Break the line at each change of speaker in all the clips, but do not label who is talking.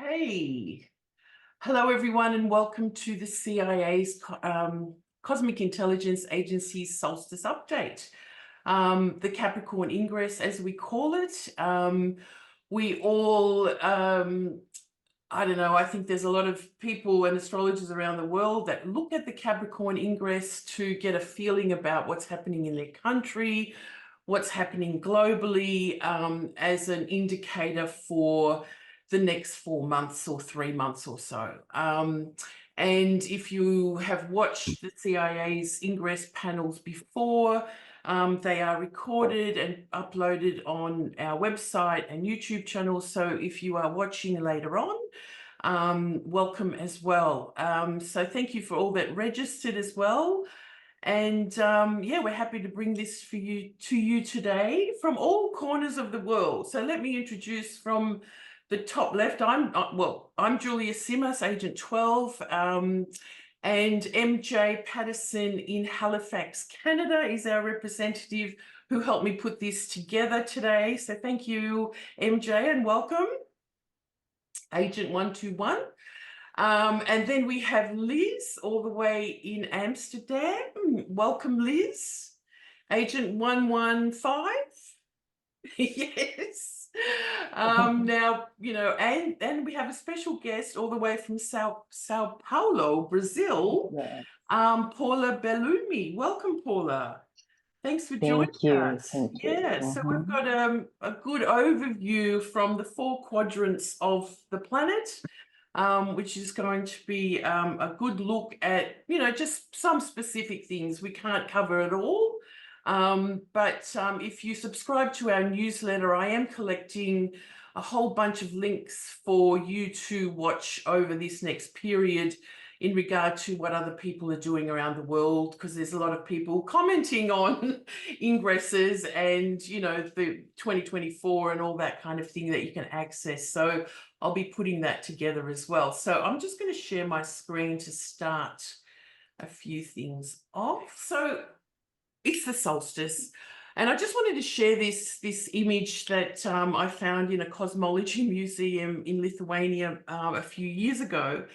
Okay. Hello, everyone, and welcome to the CIA's Cosmic Intelligence Agency's Solstice Update. The Capricorn Ingress, as we call it. We all, I don't know, I think there's a lot of people and astrologers around the world that look at the Capricorn Ingress to get a feeling about what's happening in their country, what's happening globally, as an indicator for the next 4 months or 3 months or so. And if you have watched the CIA's Ingress panels before, they are recorded and uploaded on our website and YouTube channel. So if you are watching later on, welcome as well. So thank you for all that registered as well. And yeah, we're happy to bring this to you today from all corners of the world. So let me introduce from the top left. I'm Julija Simas, Agent 12, and MJ Patterson in Halifax, Canada is our representative who helped me put this together today. So thank you, MJ, and welcome, Agent 121. And then we have Liz all the way in Amsterdam. Welcome, Liz. Agent 115. Yes. Now, you know, and we have a special guest all the way from Sao Paulo, Brazil.
Yes.
Paula Belloumini. Welcome, Paula. Thanks for joining us.
Thank you.
Yeah, so we've got a good overview from the 4 quadrants of the planet, which is going to be a good look at, you know, just some specific things. We can't cover it all, but if you subscribe to our newsletter, I am collecting a whole bunch of links for you to watch over this next period in regard to what other people are doing around the world, because there's a lot of people commenting on ingresses and, you know, the 2024 and all that kind of thing that you can access. So I'll be putting that together as well. So I'm just going to share my screen to start a few things off. So it's the solstice. And I just wanted to share this image that I found in a cosmology museum in Lithuania a few years ago.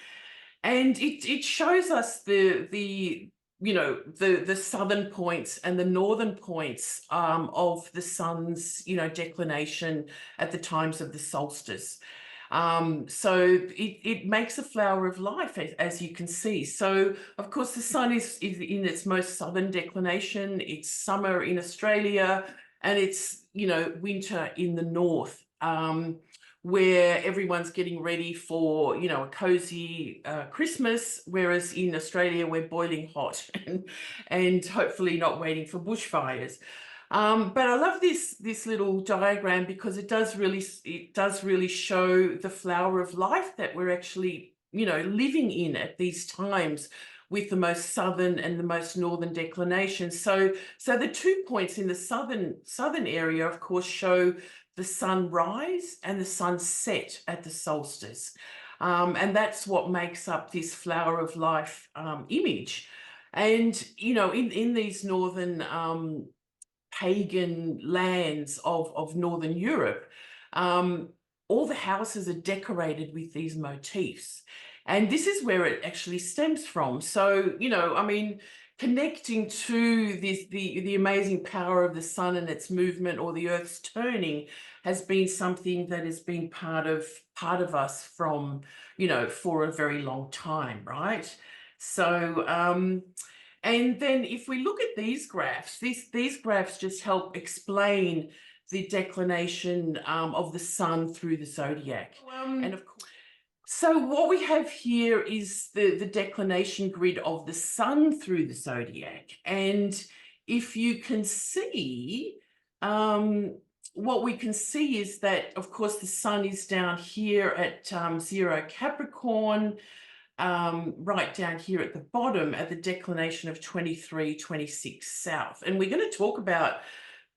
And it shows us the southern points and the northern points of the sun's, you know, declination at the times of the solstice. So it makes a flower of life, as you can see. So, of course, the sun is in its most southern declination. It's summer in Australia, and it's, you know, winter in the north, where everyone's getting ready for, you know, a cozy Christmas, whereas in Australia we're boiling hot and hopefully not waiting for bushfires. But I love this little diagram because it does really show the flower of life that we're actually, you know, living in at these times, with the most southern and the most northern declination. So the 2 points in the southern area, of course, show the sun rise and the sun set at the solstice. And that's what makes up this flower of life image. And, you know, in these northern pagan lands of Northern Europe, all the houses are decorated with these motifs. And this is where it actually stems from. So, you know, I mean, connecting to the amazing power of the sun and its movement, or the earth's turning, has been something that has been part of us from, you know, for a very long time, right? So and then if we look at these graphs, these graphs just help explain the declination of the sun through the zodiac. And of course, so what we have here is the declination grid of the sun through the zodiac. And if you can see, what we can see is that, of course, the sun is down here at 0 Capricorn, right down here at the bottom at the declination of 23-26 south. And we're going to talk about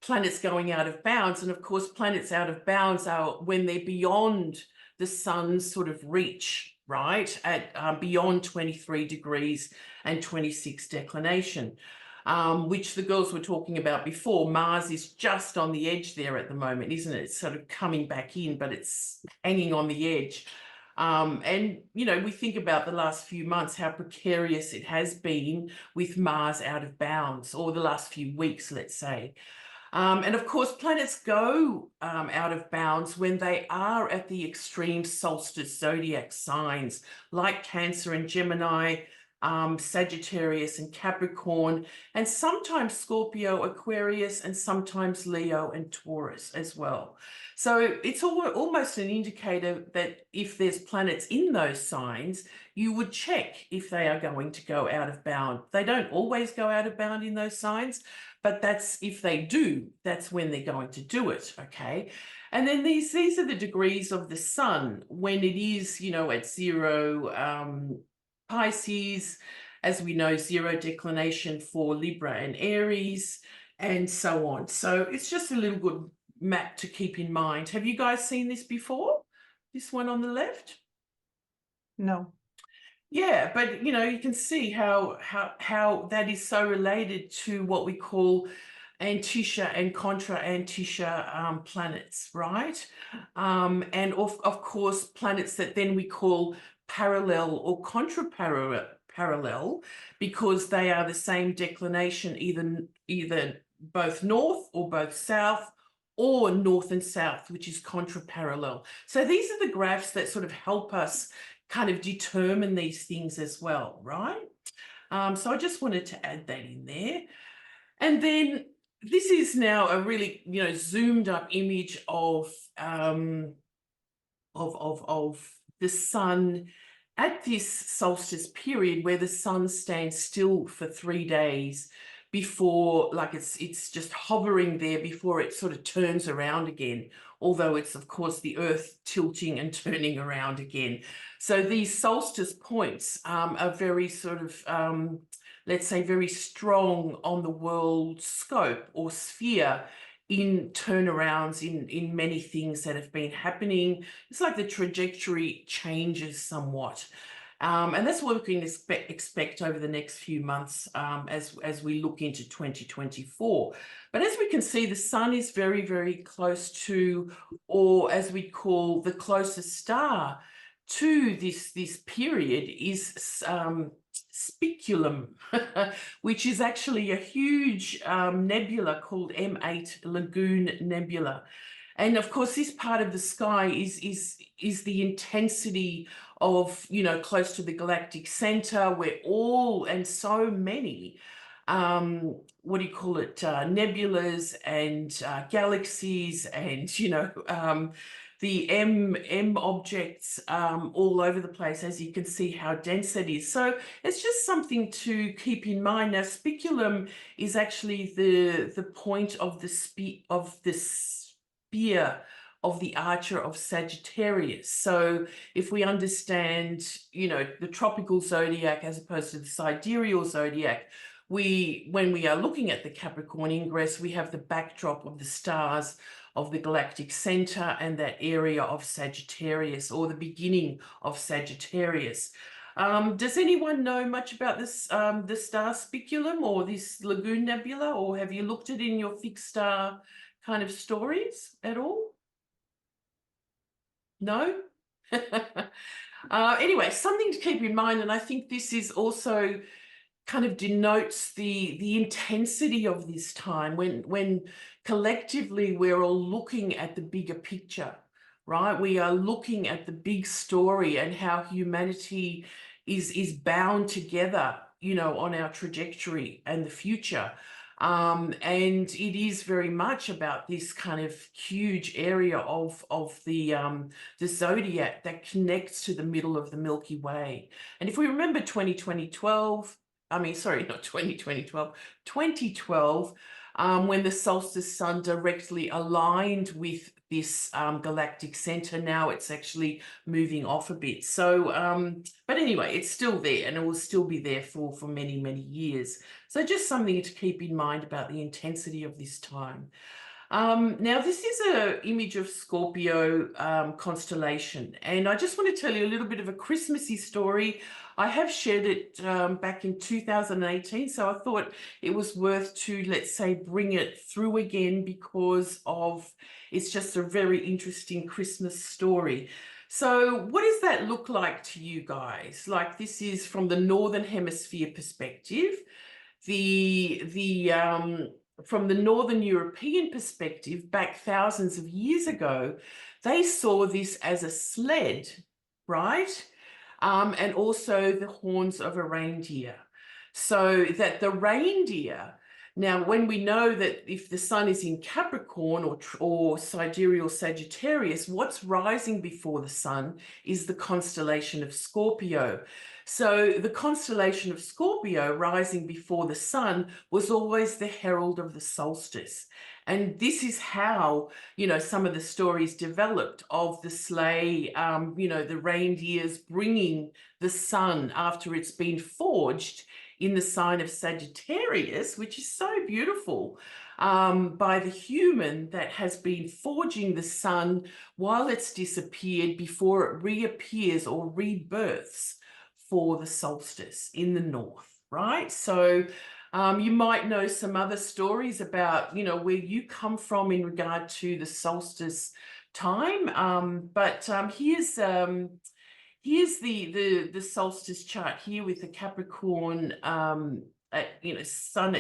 planets going out of bounds. And of course, planets out of bounds are when they're beyond the sun's sort of reach, right, at beyond 23 degrees and 26 declination, which the girls were talking about before. Mars is just on the edge there at the moment, isn't it? It's sort of coming back in, but it's hanging on the edge. And, you know, we think about the last few months, how precarious it has been with Mars out of bounds, or the last few weeks, let's say. And of course, planets go out of bounds when they are at the extreme solstice zodiac signs like Cancer and Gemini, Sagittarius and Capricorn, and sometimes Scorpio, Aquarius, and sometimes Leo and Taurus as well. So it's almost an indicator that if there's planets in those signs, you would check if they are going to go out of bound. They don't always go out of bound in those signs, but that's if they do, that's when they're going to do it, okay? And then these are the degrees of the sun when it is, you know, at 0 Pisces, as we know, 0 declination for Libra and Aries, and so on. So it's just a little good map to keep in mind. Have you guys seen this before? This one on the left?
No.
Yeah, but you know, you can see how that is so related to what we call antitia and contra antitia planets, right? And of course, planets that then we call parallel or contra parallel, because they are the same declination, either both north or both south, or north and south, which is contra parallel. So these are the graphs that sort of help us kind of determine these things as well, right? So I just wanted to add that in there. And then this is now a really, you know, zoomed up image of the sun at this solstice period, where the sun stands still for 3 days before, like it's just hovering there before it sort of turns around again, although it's of course the earth tilting and turning around again. So these solstice points are very sort of let's say very strong on the world scope or sphere in turnarounds in many things that have been happening. It's like the trajectory changes somewhat. And that's what we can expect over the next few months as we look into 2024. But as we can see, the sun is very, very close to, or as we call the closest star to this period is Spiculum, which is actually a huge nebula called M8 Lagoon Nebula. And of course, this part of the sky is the intensity of, you know, close to the galactic center, where all and so many, what do you call it, nebulas and galaxies and, you know, the M objects all over the place, as you can see how dense it is. So it's just something to keep in mind. Now, Spiculum is actually the point of the spear of the Archer of Sagittarius. So if we understand, you know, the tropical zodiac as opposed to the sidereal zodiac, when we are looking at the Capricorn Ingress, we have the backdrop of the stars of the galactic center and that area of Sagittarius, or the beginning of Sagittarius. Does anyone know much about this, the star Spiculum or this Lagoon Nebula, or have you looked at it in your fixed star kind of stories at all? No? Anyway, something to keep in mind, and I think this is also kind of denotes the intensity of this time when collectively we're all looking at the bigger picture, right? We are looking at the big story and how humanity is bound together, you know, on our trajectory and the future. And it is very much about this kind of huge area of the zodiac that connects to the middle of the Milky Way. And if we remember 2012, when the solstice sun directly aligned with this galactic center. Now it's actually moving off a bit. So, but anyway, it's still there, and it will still be there for many, many years. So just something to keep in mind about the intensity of this time. Now, this is an image of Scorpio constellation, and I just want to tell you a little bit of a Christmassy story. I have shared it back in 2018, so I thought it was worth to, let's say, bring it through again because of it's just a very interesting Christmas story. So what does that look like to you guys? Like, this is from the Northern Hemisphere perspective. From the Northern European perspective, back thousands of years ago, they saw this as a sled, right? And also the horns of a reindeer. So that the reindeer, now when we know that if the sun is in Capricorn or sidereal Sagittarius, what's rising before the sun is the constellation of Scorpio. So the constellation of Scorpio rising before the sun was always the herald of the solstice. And this is how, some of the stories developed of the sleigh, the reindeers bringing the sun after it's been forged in the sign of Sagittarius, which is so beautiful, by the human that has been forging the sun while it's disappeared before it reappears or rebirths for the solstice in the north, right? So you might know some other stories about, where you come from in regard to the solstice time. But here's the solstice chart here with the Capricorn, sun at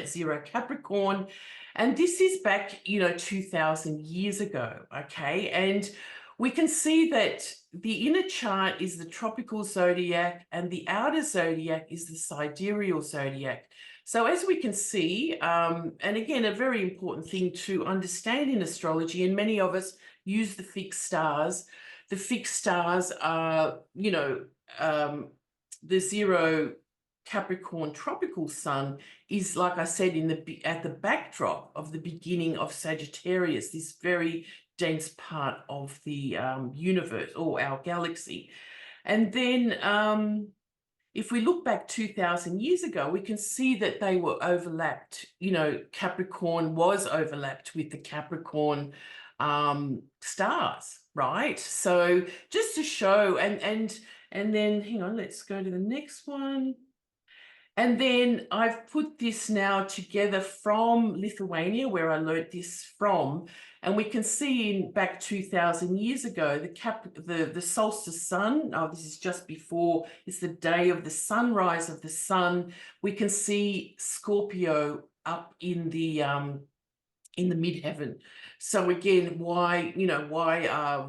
0 Capricorn. And this is back, 2000 years ago, okay? And we can see that the inner chart is the tropical zodiac and the outer zodiac is the sidereal zodiac. So as we can see, and again, a very important thing to understand in astrology, and many of us use the fixed stars. The fixed stars are, the 0 Capricorn tropical sun is, like I said, at the backdrop of the beginning of Sagittarius, this very dense part of the universe or our galaxy. And then if we look back 2000 years ago, we can see that they were overlapped. Capricorn was overlapped with the Capricorn stars, right? So just to show, and then hang on, let's go to the next one. And then I've put this now together from Lithuania, where I learnt this from, and we can see in back 2000 years ago, the solstice sun. Oh, this is just before, it's the day of the sunrise of the sun. We can see Scorpio up in the midheaven. So again, why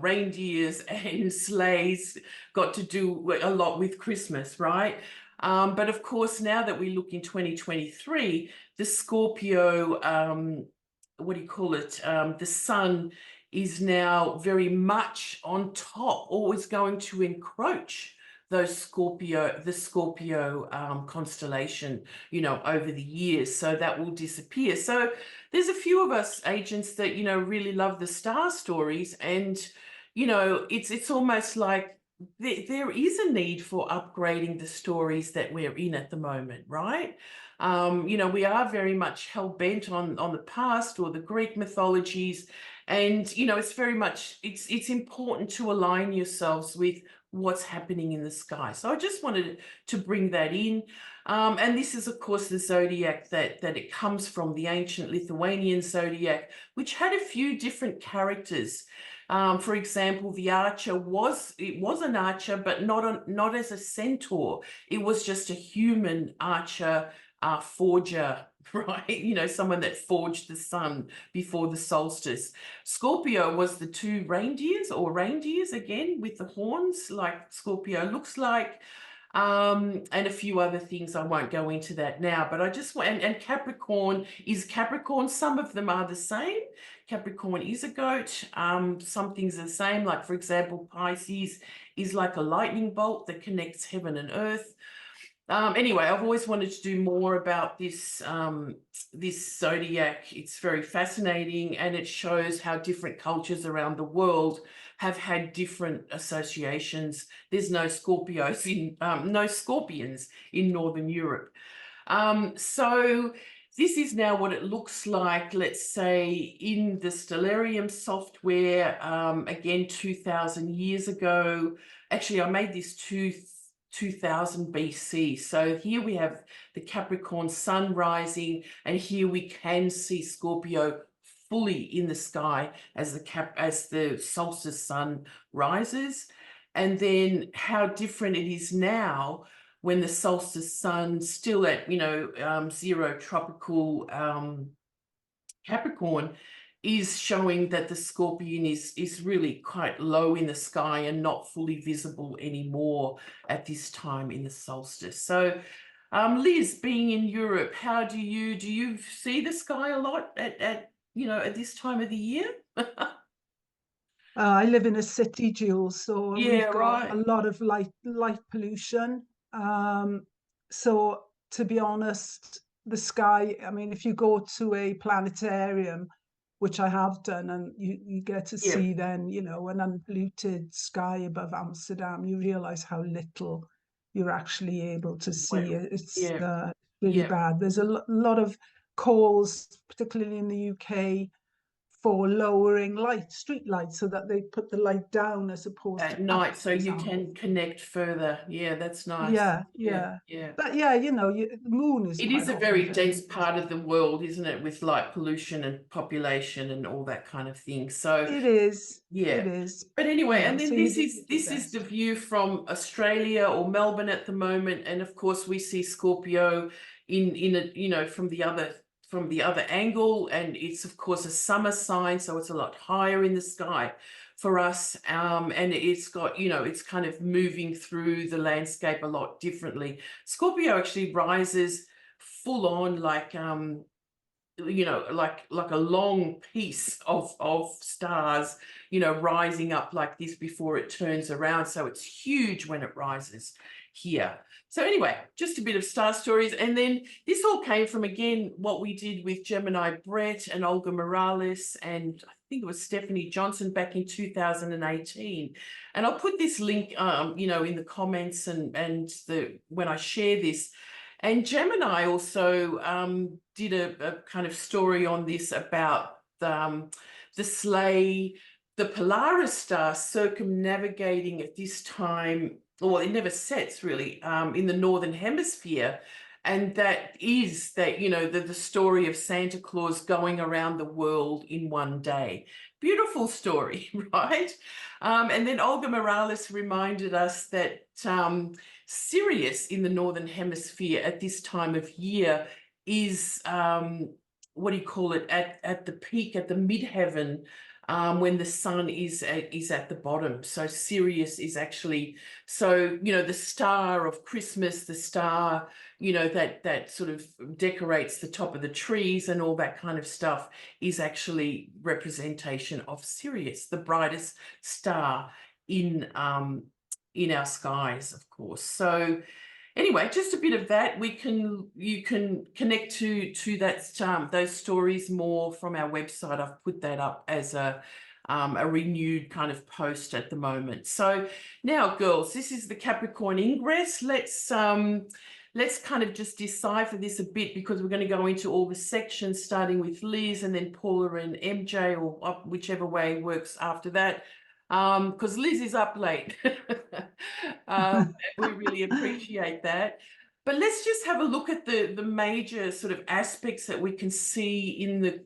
reindeers and sleighs got to do a lot with Christmas, right? But of course, now that we look in 2023, the Scorpio, the sun is now very much on top, always going to encroach the Scorpio constellation, over the years. So that will disappear. So there's a few of us agents that, really love the star stories. And, it's almost like there is a need for upgrading the stories that we're in at the moment, right? We are very much hell-bent on the past or the Greek mythologies. And, it's very much, it's important to align yourselves with what's happening in the sky. So I just wanted to bring that in. And this is, of course, the zodiac that it comes from, the ancient Lithuanian zodiac, which had a few different characters. For example, the archer was an archer, but not as a centaur. It was just a human archer, forger, right? Someone that forged the sun before the solstice. Scorpio was the 2 reindeers again with the horns, like Scorpio looks like. And a few other things. I won't go into that now, but I just want, and Capricorn is Capricorn. Some of them are the same. Capricorn is a goat. Some things are the same, like for example, Pisces is like a lightning bolt that connects heaven and earth. Anyway, I've always wanted to do more about this zodiac. It's very fascinating, and it shows how different cultures around the world have had different associations. There's no scorpions in Northern Europe. So this is now what it looks like, let's say, in the Stellarium software, again, 2000 years ago. Actually, I made this 2000 BC. So here we have the Capricorn sun rising, and here we can see Scorpio fully in the sky as the solstice sun rises. and then how different it is now when the solstice sun's still at, you know, 0 tropical Capricorn, is showing that the Scorpion is really quite low in the sky and not fully visible anymore at this time in the solstice. So Liz, being in Europe, how do you see the sky a lot at you know, at this time of the year?
I live in a city, Jules, so
Yeah,
we've got a
right.
lot of light pollution. So to be honest, the sky, I mean, if you go to a planetarium, which I have done, and you get to
Yeah,
see then, you know, an unpolluted sky above Amsterdam, you realize how little you're actually able to see.
well,
It's
yeah,
really
yeah.
bad. There's a lot of calls, particularly in the UK, for lowering street lights, so that they put the light down as opposed to
At
up,
night, so
for
you
example.
can connect further. Yeah, that's nice.
Yeah,
Yeah,
yeah.
yeah.
But yeah, you know, the moon is
It
quite
is a
often
very
very
dense part of
visible.
the world, isn't it, with light pollution and population and all that kind of thing. So,
It is,
yeah.
it is,
But
you
anyway,
know,
and
so
then
you
this
do
is
your
this is the
best.
view from Australia or Melbourne at the moment, and of course we see Scorpio in a, you know, from the other angle, and it's of course a summer sign, so it's a lot higher in the sky for us, and it's got, you know, it's kind of moving through the landscape a lot differently. Scorpio actually rises full on like you know, like a long piece of stars, you know, rising up like this before it turns around. So it's huge when it rises here. So anyway, just a bit of star stories. And then this all came from, again, what we did with Gemini Brett and Olga Morales, and I think it was Stephanie Johnson back in 2018. And I'll put this link, you know, in the comments and when I share this. And Gemini also did a kind of story on this about the sleigh, the Polaris star circumnavigating at this time, well, it never sets really, in the Northern Hemisphere. And that is that, you know, the story of Santa Claus going around the world in one day. Beautiful story, right? And then Olga Morales reminded us that Sirius in the Northern Hemisphere at this time of year is, what do you call it, at the peak, at the midheaven, when the sun is at the bottom. So Sirius is actually, so, you know, the star of Christmas, the star, you know, that sort of decorates the top of the trees and all that kind of stuff, is actually representation of Sirius, the brightest star in our skies, of course. So anyway, just a bit of that. You can connect to that those stories more from our website. I've put that up as a renewed kind of post at the moment. So now, girls, this is the Capricorn Ingress. Let's kind of just decipher this a bit, because we're going to go into all the sections, starting with Liz and then Paula and MJ, or whichever way works after that. Because Liz is up late. We really appreciate that. But let's just have a look at the major sort of aspects that we can see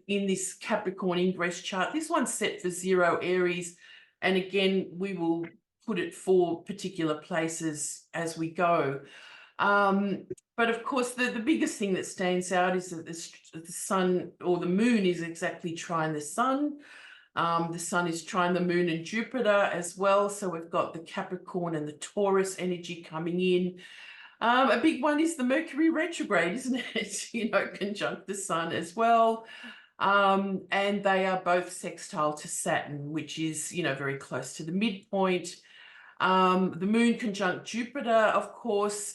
in this Capricorn Ingress chart. This one's set for 0 Aries, and again we will put it for particular places as we go. But of course, the biggest thing that stands out is that the sun, or the moon, is exactly trine the sun. The sun is trine the moon and Jupiter as well. So we've got the Capricorn and the Taurus energy coming in. A big one is the Mercury retrograde, isn't it? You know, conjunct the sun as well. And they are both sextile to Saturn, which is, you know, very close to the midpoint. The moon conjunct Jupiter, of course,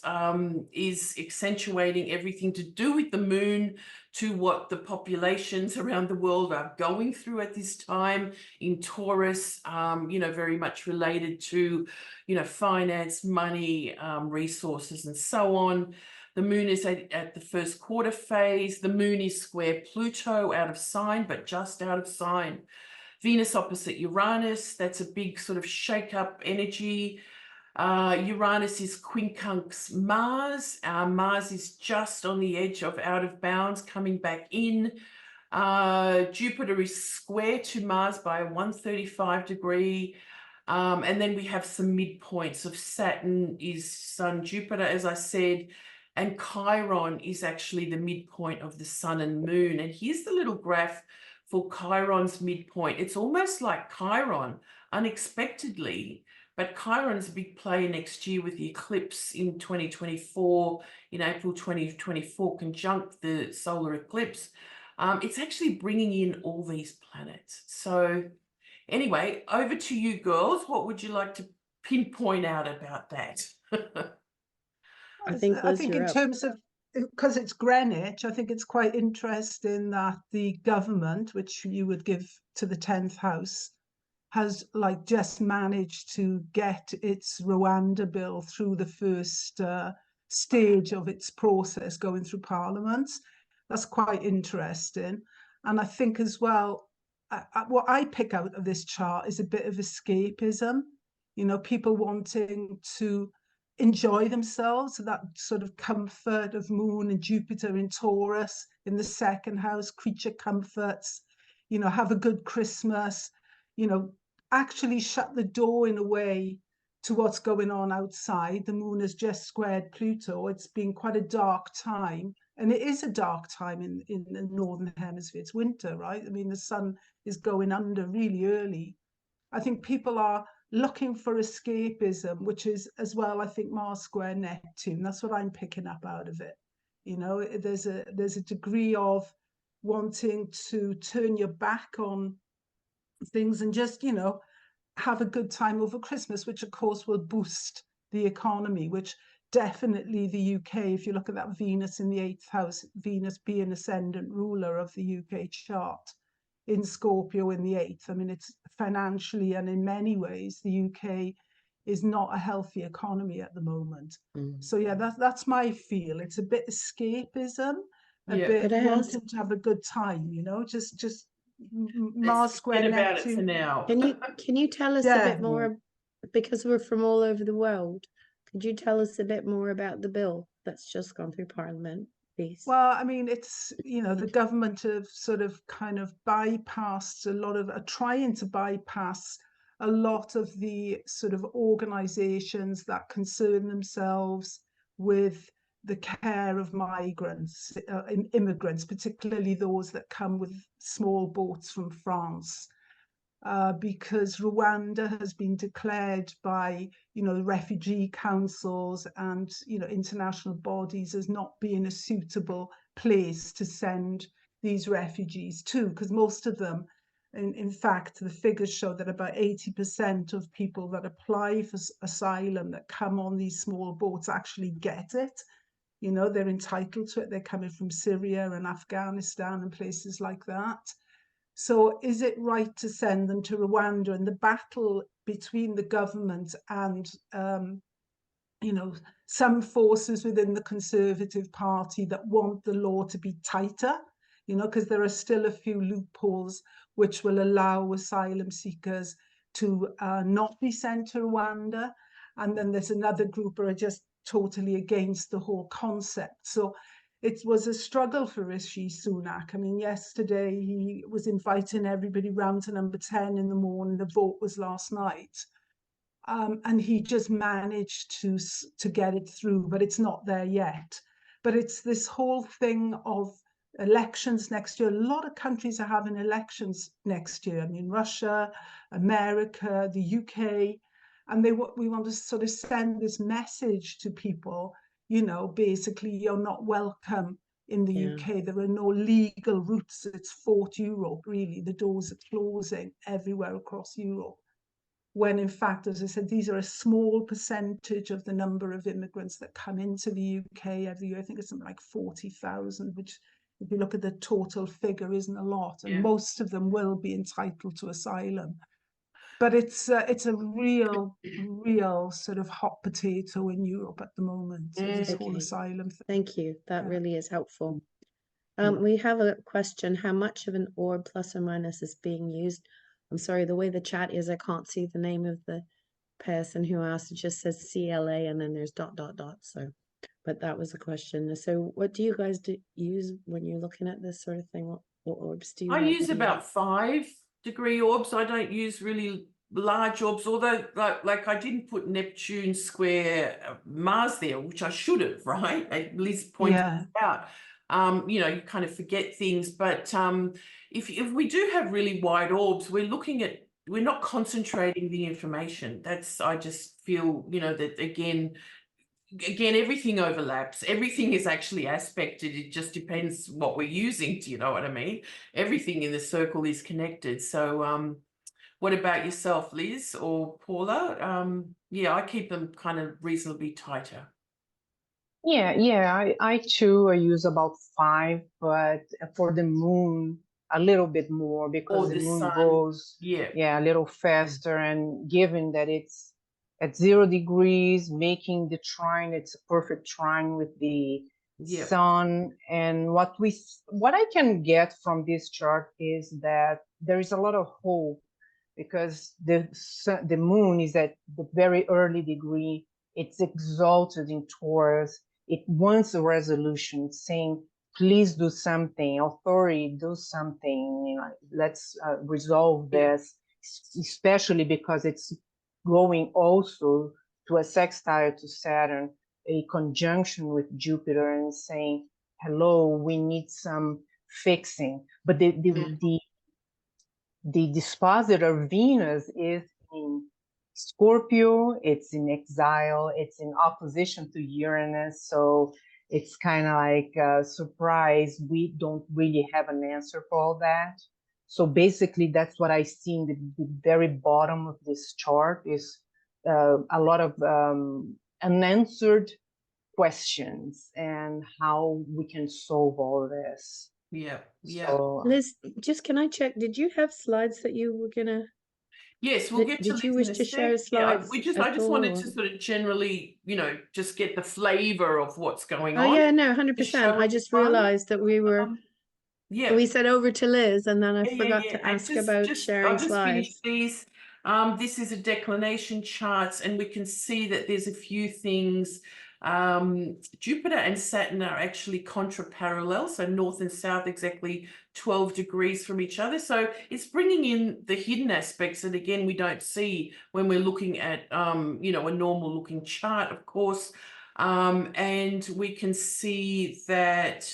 is accentuating everything to do with the moon, to what the populations around the world are going through at this time in Taurus, you know, very much related to, you know, finance, money, resources, and so on. The moon is at the first quarter phase. The moon is square Pluto, out of sign, but just out of sign. Venus opposite Uranus, that's a big sort of shake-up energy. Uranus is quincunx Mars. Mars is just on the edge of out of bounds, coming back in. Jupiter is square to Mars by a 135 degree. And then we have some midpoints of Saturn is Sun, Jupiter, as I said, and Chiron is actually the midpoint of the Sun and Moon. And here's the little graph for Chiron's midpoint. It's almost like Chiron, unexpectedly, but Chiron's a big player next year with the eclipse in 2024, in April 2024, conjunct the solar eclipse. It's actually bringing in all these planets. So anyway, over to you, girls. What would you like to pinpoint out about that?
I think
in terms of, because it's Greenwich, I think it's quite interesting that the government, which you would give to the 10th house, has like just managed to get its Rwanda bill through the first stage of its process going through Parliament. That's quite interesting. And I think as well, what I pick out of this chart is a bit of escapism, you know, people wanting to enjoy themselves, that sort of comfort of Moon and Jupiter in Taurus in the second house, creature comforts, you know, have a good Christmas, you know, actually shut the door in a way to what's going on outside. The Moon has just squared Pluto. It's been quite a dark time. And it is a dark time in the Northern Hemisphere. It's winter, right? I mean, the sun is going under really early. I think people are looking for escapism, which is as well, I think, Mars square Neptune. That's what I'm picking up out of it. You know, there's a degree of wanting to turn your back on things and just, you know, have a good time over Christmas, which of course will boost the economy, which definitely the UK, if you look at that Venus in the 8th house, Venus being ascendant ruler of the UK chart in Scorpio in the 8th. I mean, it's financially and in many ways, the UK is not a healthy economy at the moment. So yeah, that's my feel. It's a bit escapism, a bit wanting to have a good time, you know, just Mars square Neptune.
For now.
Can you tell us a bit more, because we're from all over the world? Could you tell us a bit more about the bill that's just gone through Parliament, please?
Well, I mean, it's, you know, the government have sort of kind of bypassed a lot of, trying to bypass a lot of the sort of organizations that concern themselves with the care of migrants, immigrants, particularly those that come with small boats from France. Because Rwanda has been declared by, you know, refugee councils and, you know, international bodies as not being a suitable place to send these refugees to, because most of them, in fact, the figures show that about 80% of people that apply for asylum that come on these small boats actually get it. You know, they're entitled to it. They're coming from Syria and Afghanistan and places like that. So is it right to send them to Rwanda? And the battle between the government and, you know, some forces within the Conservative Party that want the law to be tighter, you know, because there are still a few loopholes which will allow asylum seekers to not be sent to Rwanda. And then there's another group who are just totally against the whole concept. So it was a struggle for Rishi Sunak. I mean, yesterday he was inviting everybody round to number 10 in the morning. The vote was last night. And he just managed to get it through, but it's not there yet. But it's this whole thing of elections next year. A lot of countries are having elections next year. I mean, Russia, America, the UK, and we want to sort of send this message to people, you know, basically you're not welcome in the UK. There are no legal routes. It's Fort Europe, really. The doors are closing everywhere across Europe. When in fact, as I said, these are a small percentage of the number of immigrants that come into the UK every year. I think it's something like 40,000, which if you look at the total figure isn't a lot. And most of them will be entitled to asylum. But it's a real sort of hot potato in Europe at the moment, this whole asylum thing.
Thank you. That really is helpful. We have a question. How much of an orb plus or minus is being used? I'm sorry, the way the chat is, I can't see the name of the person who asked. It just says CLA and then there's ... So, but that was the question. So what do you guys use when you're looking at this sort of thing? What orbs do you
I use about 5-degree orbs. I don't use really large orbs, although like I didn't put Neptune square Mars there, which I should have, right? Liz pointed out. You know, you kind of forget things, but if we do have really wide orbs, we're not concentrating the information. I just feel, you know, that again, everything overlaps. Everything is actually aspected. It just depends what we're using. Do you know what I mean? Everything in the circle is connected. So, what about yourself, Liz or Paula? Yeah, I keep them kind of reasonably tighter.
Yeah, I too, I use about 5, but for the moon, a little bit more, because the moon
sun.
goes,
Yeah,
a little faster. And given that it's at 0 degrees, making the trine, it's a perfect trine with the sun. And what I can get from this chart is that there is a lot of hope, because the moon is at the very early degree. It's exalted in Taurus. It wants a resolution, saying, please do something, authority, do something, you know, let's resolve this, especially because it's going also to a sextile to Saturn, a conjunction with Jupiter, and saying, hello, we need some fixing. But the dispositor Venus is in Scorpio, it's in exile, it's in opposition to Uranus. So it's kind of like a surprise. We don't really have an answer for all that. So basically, that's what I see in the very bottom of this chart, is a lot of unanswered questions and how we can solve all this.
Yeah.
So,
Liz, just can I check? Did you have slides that you were gonna?
Yes, we'll get to
Did you
Liz
wish
in a
to share
sec.
slides?
I just wanted to sort of generally, you know, just get the flavor of what's going on.
Oh yeah, no, 100%. I just realized that we were. We said over to Liz, and then I forgot to ask about sharing
I'll just finish
slides.
these. This is a declination chart, and we can see that there's a few things. Jupiter and Saturn are actually contra-parallel, so north and south exactly 12 degrees from each other. So it's bringing in the hidden aspects that, again, we don't see when we're looking at, you know, a normal looking chart, of course. And we can see that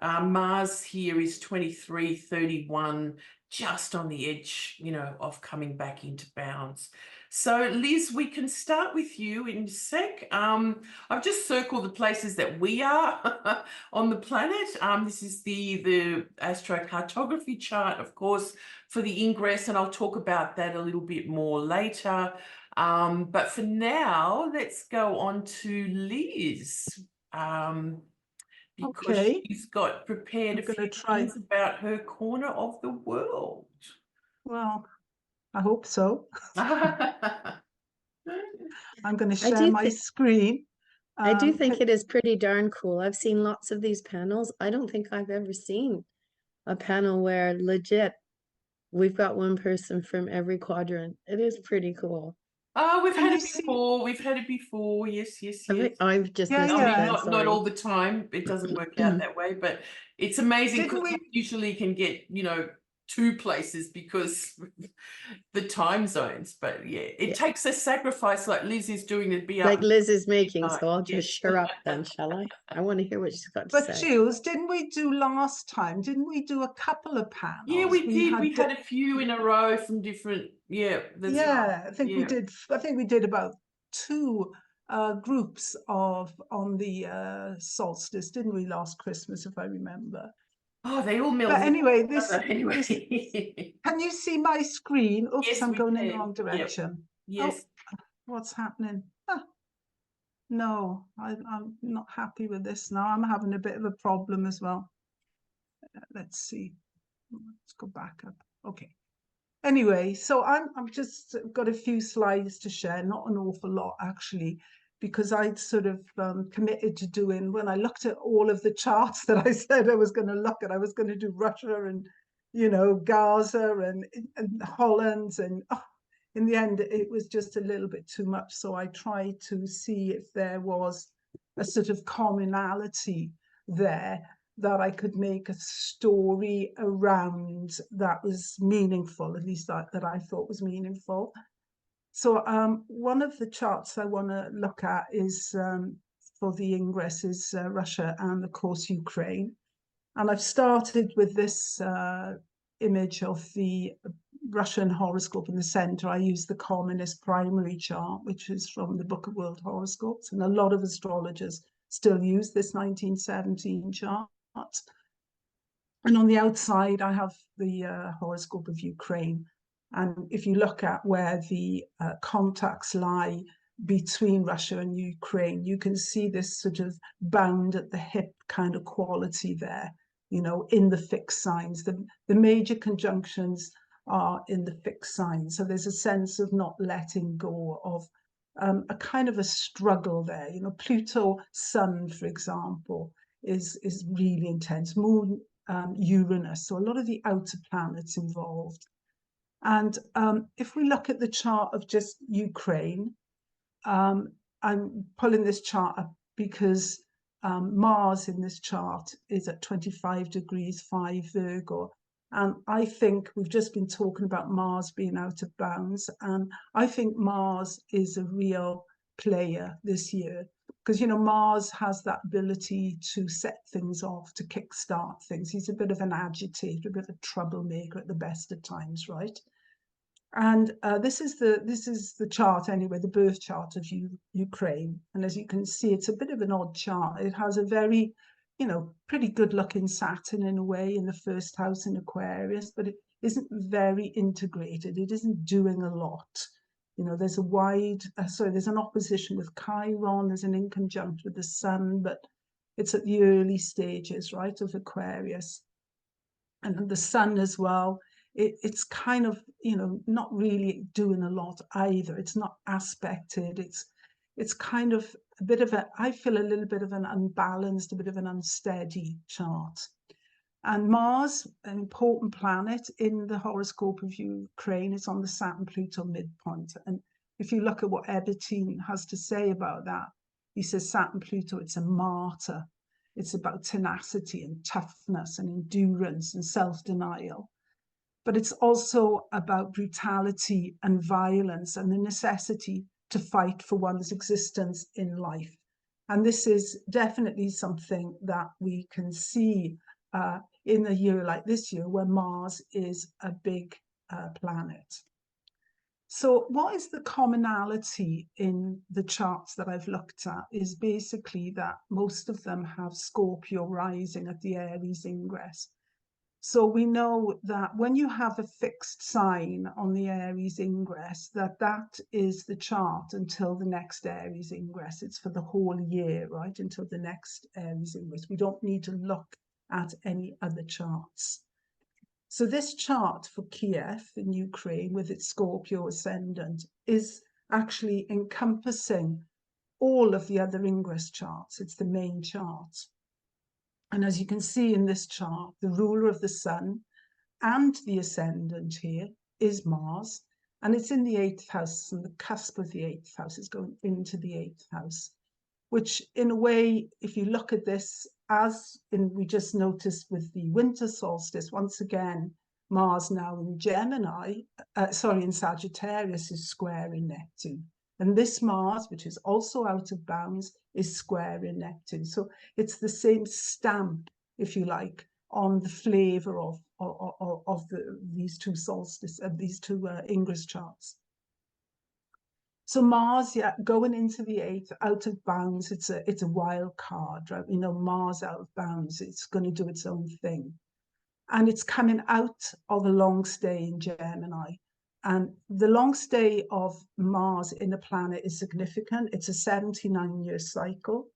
Mars here is 23-31, just on the edge, you know, of coming back into bounds. So, Liz, we can start with you in a sec. I've just circled the places that we are on the planet. This is the Astro-cartography chart, of course, for the ingress, and I'll talk about that a little bit more later. But for now, let's go on to Liz. Because she's got prepared a few things about her corner of the world.
Well, I hope so. I'm going to share my screen.
I do think it is pretty darn cool. I've seen lots of these panels. I don't think I've ever seen a panel where legit we've got one person from every quadrant. It is pretty cool.
Oh, we've had it before. We've had it before. Yes.
I've just missed it.
Not all the time. It doesn't work out that way, but it's amazing because we usually can get, you know, 2 places because the time zones. But yeah, it takes a sacrifice like Liz is doing to be
like Liz is making. So I'll just shut up then, shall I? I want to hear what she's got to say.
But Jules, didn't we do last time? Didn't we do a couple of panels?
Yeah, we did. We had a few in a row from different.
I think we did. I think we did about 2 groups on the solstice, didn't we, last Christmas, if I remember?
Oh, they all meld.
But anyway,
anyway.
Can you see my screen? Oops,
yes,
I'm going in the wrong direction.
Yes.
Oh, what's happening? No, I'm not happy with this now. I'm having a bit of a problem as well. Let's see. Let's go back up. Okay. Anyway, so I'm just got a few slides to share, not an awful lot actually, because I'd sort of committed to doing, when I looked at all of the charts that I said I was going to look at, I was going to do Russia and, you know, Gaza and Holland, and in the end it was just a little bit too much. So I tried to see if there was a sort of commonality there that I could make a story around that was meaningful, at least that I thought was meaningful. So one of the charts I want to look at is for the ingress is Russia and of course Ukraine. And I've started with this image of the Russian horoscope in the center. I use the communist primary chart, which is from the Book of World Horoscopes. And a lot of astrologers still use this 1917 chart. And on the outside, I have the horoscope of Ukraine. And if you look at where the contacts lie between Russia and Ukraine, you can see this sort of bound at the hip kind of quality there, you know, in the fixed signs. The major conjunctions are in the fixed signs. So there's a sense of not letting go of a kind of a struggle there. You know, Pluto, Sun, for example, is really intense. Moon, Uranus, so a lot of the outer planets involved. And if we look at the chart of just Ukraine, I'm pulling this chart up because Mars in this chart is at 25 degrees 5 Virgo. And I think we've just been talking about Mars being out of bounds. And I think Mars is a real player this year. Because, you know, Mars has that ability to set things off, to kickstart things. He's a bit of an agitator, a bit of a troublemaker at the best of times, right? And this is the chart anyway, the birth chart of Ukraine. And as you can see, it's a bit of an odd chart. It has a very, you know, pretty good looking Saturn in a way in the first house in Aquarius, but it isn't very integrated. It isn't doing a lot. You know, there's a there's an opposition with Chiron, there's an inconjunct with the Sun, but it's at the early stages, right, of Aquarius. And the Sun as well, it's kind of, you know, not really doing a lot either. It's not aspected. It's kind of a bit of I feel a little bit of an unbalanced, a bit of an unsteady chart. And Mars, an important planet in the horoscope of Ukraine, is on the Saturn-Pluto midpoint. And if you look at what Ebertin has to say about that, he says Saturn-Pluto, it's a martyr. It's about tenacity and toughness and endurance and self-denial. But it's also about brutality and violence and the necessity to fight for one's existence in life. And this is definitely something that we can see in a year like this year, where Mars is a big planet. So what is the commonality in the charts that I've looked at is basically that most of them have Scorpio rising at the Aries Ingress. So we know that when you have a fixed sign on the Aries Ingress, that is the chart until the next Aries Ingress. It's for the whole year, right, until the next Aries Ingress. We don't need to look at any other charts. So this chart for Kiev in Ukraine with its Scorpio ascendant is actually encompassing all of the other Ingress charts. It's the main chart. And as you can see in this chart, the ruler of the Sun and the ascendant here is Mars, and it's in the 8th house, and the cusp of the 8th house is going into the 8th house, which in a way, if you look at this, we just noticed with the winter solstice, once again, Mars now in Gemini, in Sagittarius is square in Neptune. And this Mars, which is also out of bounds, is square in Neptune. So it's the same stamp, if you like, on the flavor of these two solstices, these two Ingress charts. So Mars, yeah, going into the 8th, out of bounds, it's a wild card, right? You know, Mars out of bounds, it's going to do its own thing. And it's coming out of a long stay in Gemini. And the long stay of Mars in a planet is significant. It's a 79-year cycle.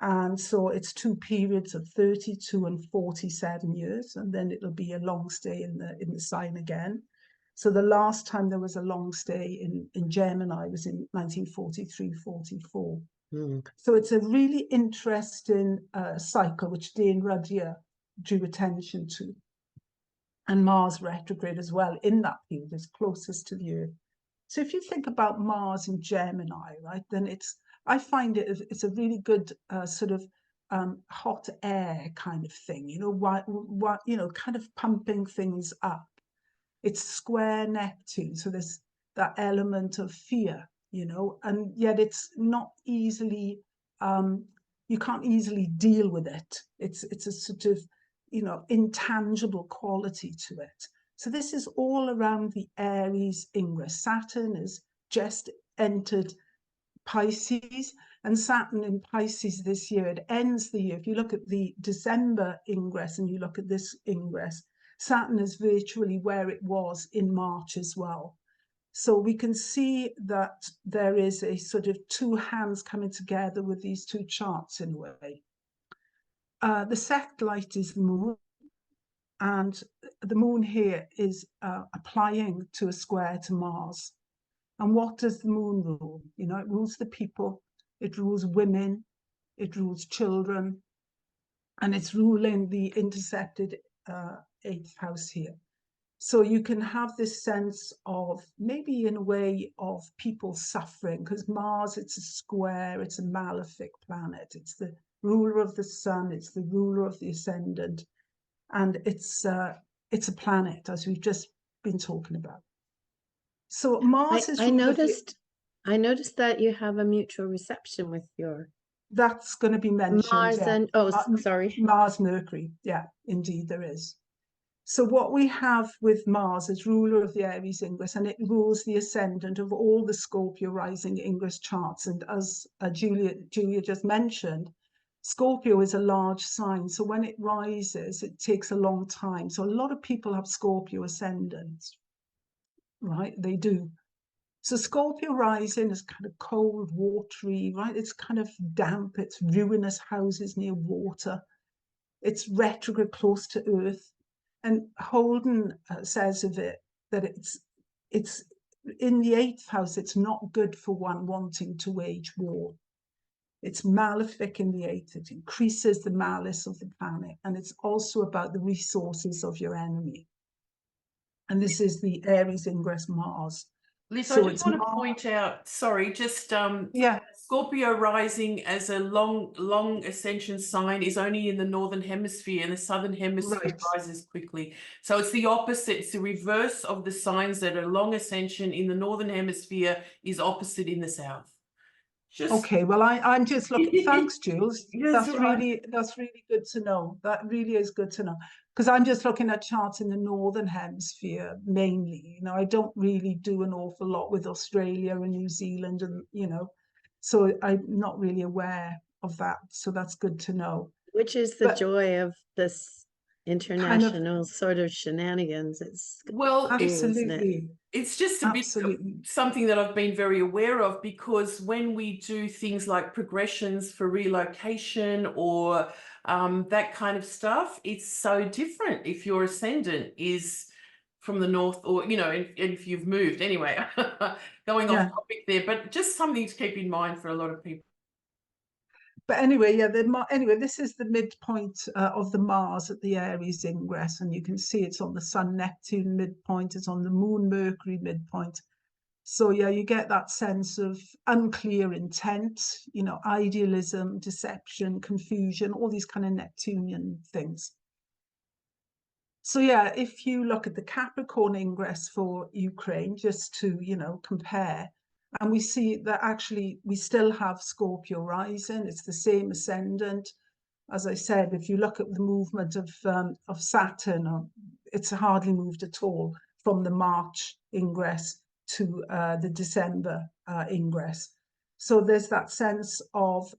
And so it's two periods of 32 and 47 years. And then it'll be a long stay in the sign again. So the last time there was a long stay in Gemini was in 1943-44. So it's a really interesting cycle, which Dane Ruddier drew attention to. And Mars retrograde as well in that period is closest to the Earth. So if you think about Mars in Gemini, right, then I find it's a really good sort of hot air kind of thing, you know, you know, kind of pumping things up. It's square Neptune, so there's that element of fear, you know, and yet it's not easily, you can't easily deal with it. It's a sort of, you know, intangible quality to it. So this is all around the Aries Ingress. Saturn has just entered Pisces, and Saturn in Pisces this year, it ends the year. If you look at the December ingress and you look at this ingress, Saturn is virtually where it was in March as well. So we can see that there is a sort of two hands coming together with these two charts in a way. The sect light is the moon, and the moon here is applying to a square to Mars. And what does the moon rule? You know, it rules the people, it rules women, it rules children, and it's ruling the intercepted 8th house here. So you can have this sense of, maybe in a way, of people suffering, because Mars, it's a square, it's a malefic planet, it's the ruler of the sun, it's the ruler of the ascendant, and it's a planet, as we've just been talking about. So Mars is.
I noticed that you have a mutual reception with your.
That's going to be mentioned.
Mars,
yeah.
and sorry.
Mars Mercury. Yeah, indeed there is. So what we have with Mars is ruler of the Aries Ingress, and it rules the ascendant of all the Scorpio rising Ingress charts. And as Julia just mentioned, Scorpio is a large sign. So when it rises, it takes a long time. So a lot of people have Scorpio ascendants, right? They do. So Scorpio rising is kind of cold, watery, right? It's kind of damp. It's ruinous houses near water. It's retrograde close to Earth. And Holden says of it that it's in the 8th house, it's not good for one wanting to wage war. It's malefic in the 8th. It increases the malice of the planet. And it's also about the resources of your enemy. And this is the Aries Ingress Mars.
Liz,
So
I just want to point out, sorry, just
yeah.
Scorpio rising as a long ascension sign is only in the northern hemisphere, and the southern hemisphere rises quickly. So it's the opposite. It's the reverse of the signs that are long ascension in the northern hemisphere is opposite in the south.
Okay, well, I'm just looking. Thanks, Jules.
That's
really good to know. That really is good to know, because I'm just looking at charts in the northern hemisphere mainly. You know, I don't really do an awful lot with Australia and New Zealand, and you know, so I'm not really aware of that. So that's good to know.
Which is the joy of this international kind of, sort of shenanigans. It's
well,
absolutely.
It's just a bit something that I've been very aware of, because when we do things like progressions for relocation or that kind of stuff, it's so different if your ascendant is from the north, or, you know, if you've moved anyway, going off topic there, but just something to keep in mind for a lot of people.
But anyway, yeah, anyway, this is the midpoint of the Mars at the Aries Ingress, and you can see it's on the Sun Neptune midpoint, it's on the Moon Mercury midpoint. So yeah, you get that sense of unclear intent, you know, idealism, deception, confusion, all these kind of Neptunian things. So yeah, if you look at the Capricorn Ingress for Ukraine, just to, you know, compare, and we see that actually we still have Scorpio rising. It's the same ascendant. As I said, if you look at the movement of Saturn, it's hardly moved at all from the March ingress to the December ingress. So there's that sense of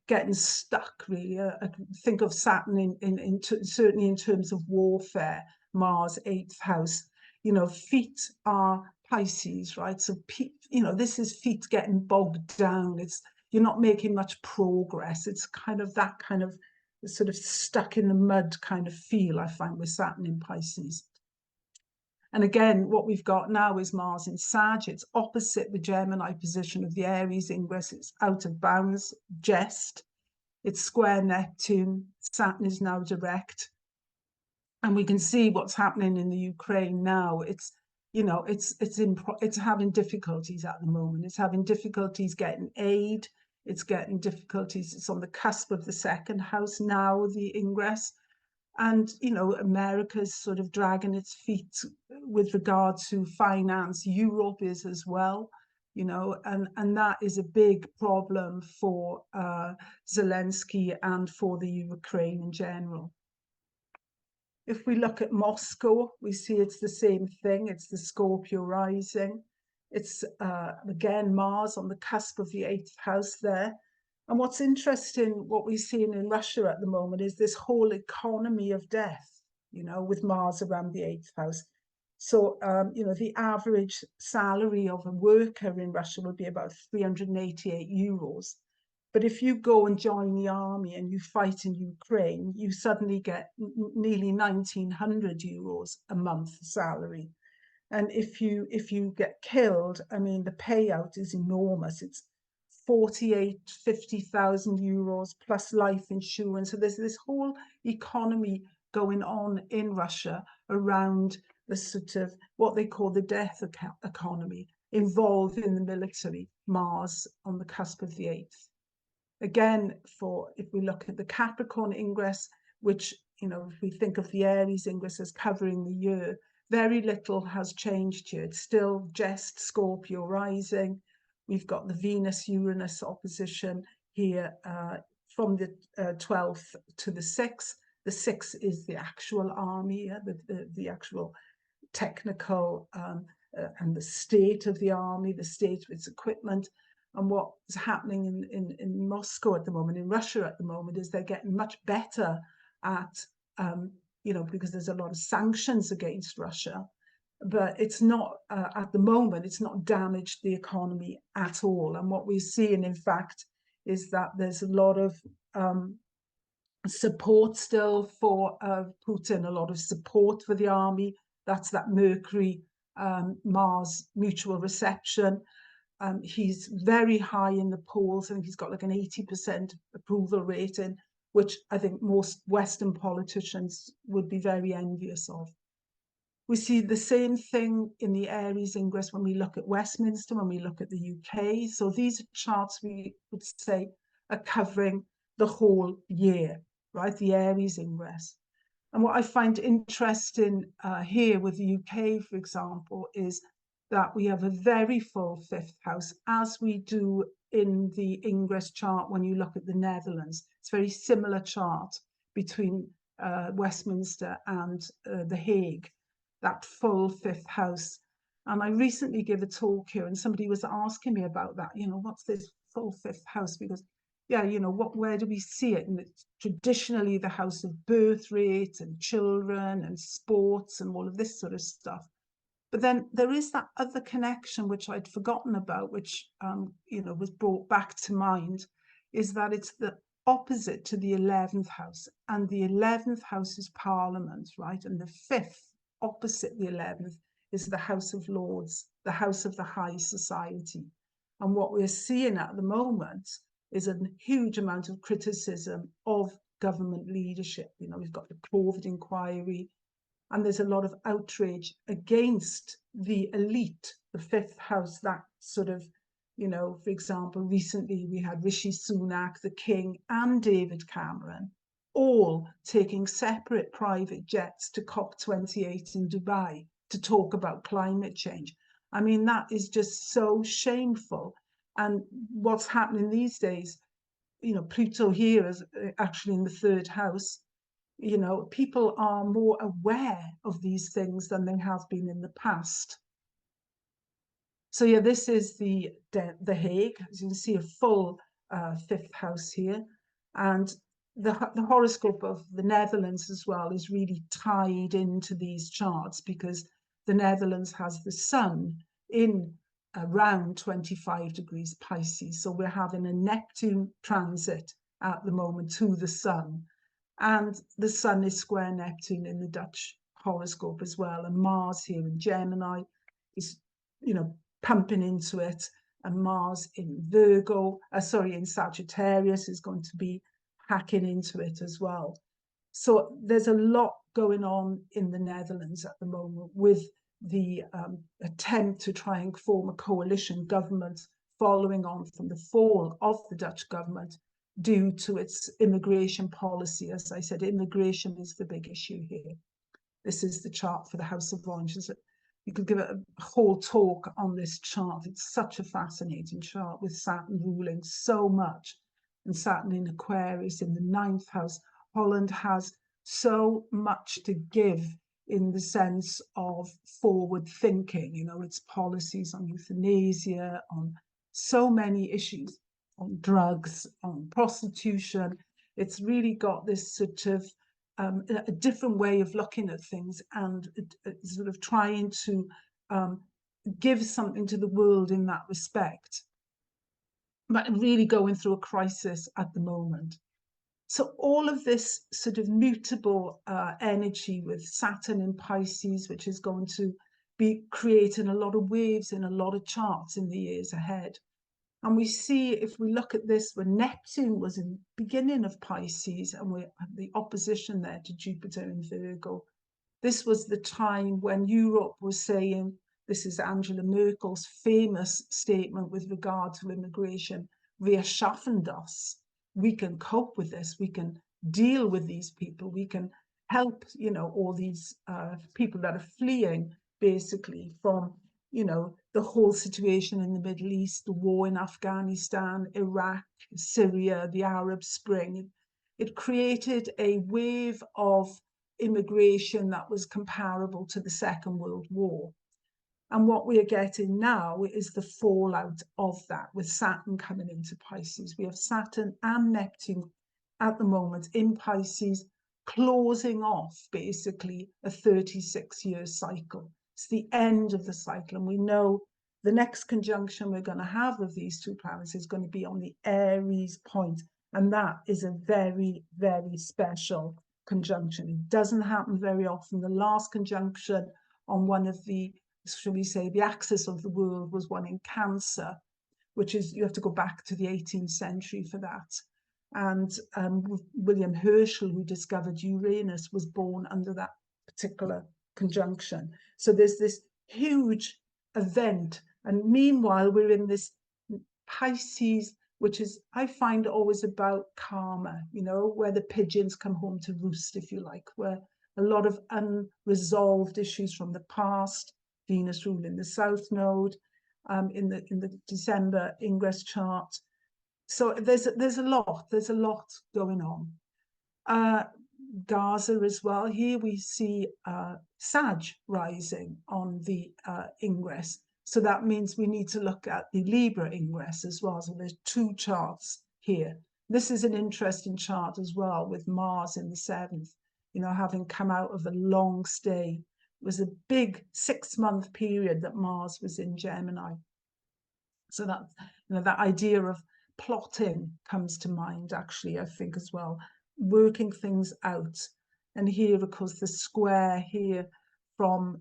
getting stuck, really. Think of Saturn certainly in terms of warfare, Mars, 8th house. You know, feet are Pisces, right? So, you know, this is feet getting bogged down. You're not making much progress. It's kind of that kind of sort of stuck in the mud kind of feel I find with Saturn in Pisces. And again, what we've got now is Mars in Sag. It's opposite the Gemini position of the Aries Ingress. It's out of bounds, jest. It's square Neptune. Saturn is now direct. And we can see what's happening in the Ukraine now. It's, you know, it's having difficulties at the moment. It's having difficulties getting aid. it's getting difficulties. It's on the cusp of the second house now, the ingress. And, you know, America's sort of dragging its feet with regard to finance. Europe is as well, you know, and that is a big problem for Zelensky and for the Ukraine in general. If we look at Moscow, we see it's the same thing. It's the Scorpio rising. It's, again, Mars on the cusp of the 8th house there. And what's interesting, what we're seeing in Russia at the moment is this whole economy of death, you know, with Mars around the 8th house. So, you know, the average salary of a worker in Russia would be about 388 euros. But if you go and join the army and you fight in Ukraine, you suddenly get nearly 1,900 euros a month salary. And if you get killed, I mean, the payout is enormous. It's 50,000 euros plus life insurance. So there's this whole economy going on in Russia around the sort of what they call the death economy, involved in the military, Mars on the cusp of the 8th. Again, if we look at the Capricorn Ingress, which, you know, if we think of the Aries Ingress as covering the year, very little has changed here. It's still just Scorpio rising. We've got the Venus-Uranus opposition here from the 12th to the 6th. The 6th is the actual army, the actual technical and the state of the army, the state of its equipment. And what's happening in Moscow at the moment, in Russia at the moment, is they're getting much better at, you know, because there's a lot of sanctions against Russia, but it's not, at the moment, it's not damaged the economy at all. And what we're seeing, in fact, is that there's a lot of support still for Putin, a lot of support for the army. That's that Mercury, Mars mutual reception. He's very high in the polls. I think he's got like an 80% approval rating, which I think most Western politicians would be very envious of. We see the same thing in the Aries Ingress when we look at Westminster, when we look at the UK. So these charts, we would say, are covering the whole year, right? The Aries Ingress. And what I find interesting here with the UK, for example, is that we have a very full 5th house, as we do in the Ingress chart when you look at the Netherlands. It's a very similar chart between Westminster and The Hague, that full 5th house. And I recently gave a talk here and somebody was asking me about that, you know, what's this full 5th house? Because, yeah, you know, where do we see it? And it's traditionally the house of birth rate and children and sports and all of this sort of stuff. But then there is that other connection, which I'd forgotten about, which, you know, was brought back to mind, is that it's the opposite to the 11th house. And the 11th house is Parliament, right? And the 5th, opposite the 11th, is the House of Lords, the house of the high society. And what we're seeing at the moment is a huge amount of criticism of government leadership. You know, we've got the COVID inquiry, and there's a lot of outrage against the elite, the 5th house, that sort of, you know, for example, recently we had Rishi Sunak, the King, and David Cameron, all taking separate private jets to COP28 in Dubai to talk about climate change. I mean, that is just so shameful. And what's happening these days, you know, Pluto here is actually in the 3rd house. You know, people are more aware of these things than they have been in the past. So yeah, this is the Hague. As you can see, a full 5th house here. And the horoscope of the Netherlands as well is really tied into these charts, because the Netherlands has the sun in around 25 degrees Pisces. So we're having a Neptune transit at the moment to the sun. And the sun is square Neptune in the Dutch horoscope as well. And Mars here in Gemini is, you know, pumping into it. And Mars in in Sagittarius is going to be hacking into it as well. So there's a lot going on in the Netherlands at the moment with the attempt to try and form a coalition government following on from the fall of the Dutch government due to its immigration policy. As I said, immigration is the big issue here. This is the chart for the House of Oranges. You could give a whole talk on this chart. It's such a fascinating chart with Saturn ruling so much, and Saturn in Aquarius in the 9th house. Holland has so much to give in the sense of forward thinking, you know, its policies on euthanasia, on so many issues, on drugs, on prostitution. It's really got this sort of a different way of looking at things, and sort of trying to give something to the world in that respect, but really going through a crisis at the moment. So all of this sort of mutable energy with Saturn in Pisces, which is going to be creating a lot of waves in a lot of charts in the years ahead. And we see, if we look at this, when Neptune was in the beginning of Pisces, and we have the opposition there to Jupiter in Virgo, this was the time when Europe was saying, this is Angela Merkel's famous statement with regard to immigration, wir schaffen das. We can cope with this, we can deal with these people, we can help, you know, all these people that are fleeing basically from, you know, the whole situation in the Middle East, the war in Afghanistan, Iraq, Syria, the Arab Spring. It created a wave of immigration that was comparable to the Second World War. And what we are getting now is the fallout of that, with Saturn coming into Pisces. We have Saturn and Neptune at the moment in Pisces, closing off basically a 36-year cycle. It's the end of the cycle, and we know the next conjunction we're going to have of these two planets is going to be on the Aries point, and that is a very, very special conjunction. It doesn't happen very often. The last conjunction on one of the, shall we say, the axis of the world was one in Cancer, which is, you have to go back to the 18th century for that. And William Herschel, who discovered Uranus, was born under that particular conjunction. So there's this huge event, and meanwhile we're in this Pisces, which is, I find, always about karma, you know, where the pigeons come home to roost, if you like, where a lot of unresolved issues from the past, Venus ruling the South Node in the December Ingress chart. So there's a lot going on. Gaza as well. Here we see Sag rising on the Ingress. So that means we need to look at the Libra Ingress as well. So there's two charts here. This is an interesting chart as well, with Mars in the 7th, you know, having come out of a long stay. It was a big 6-month period that Mars was in Gemini. So that, you know, that idea of plotting comes to mind, actually, I think, as well, working things out. And here, of course, the square here from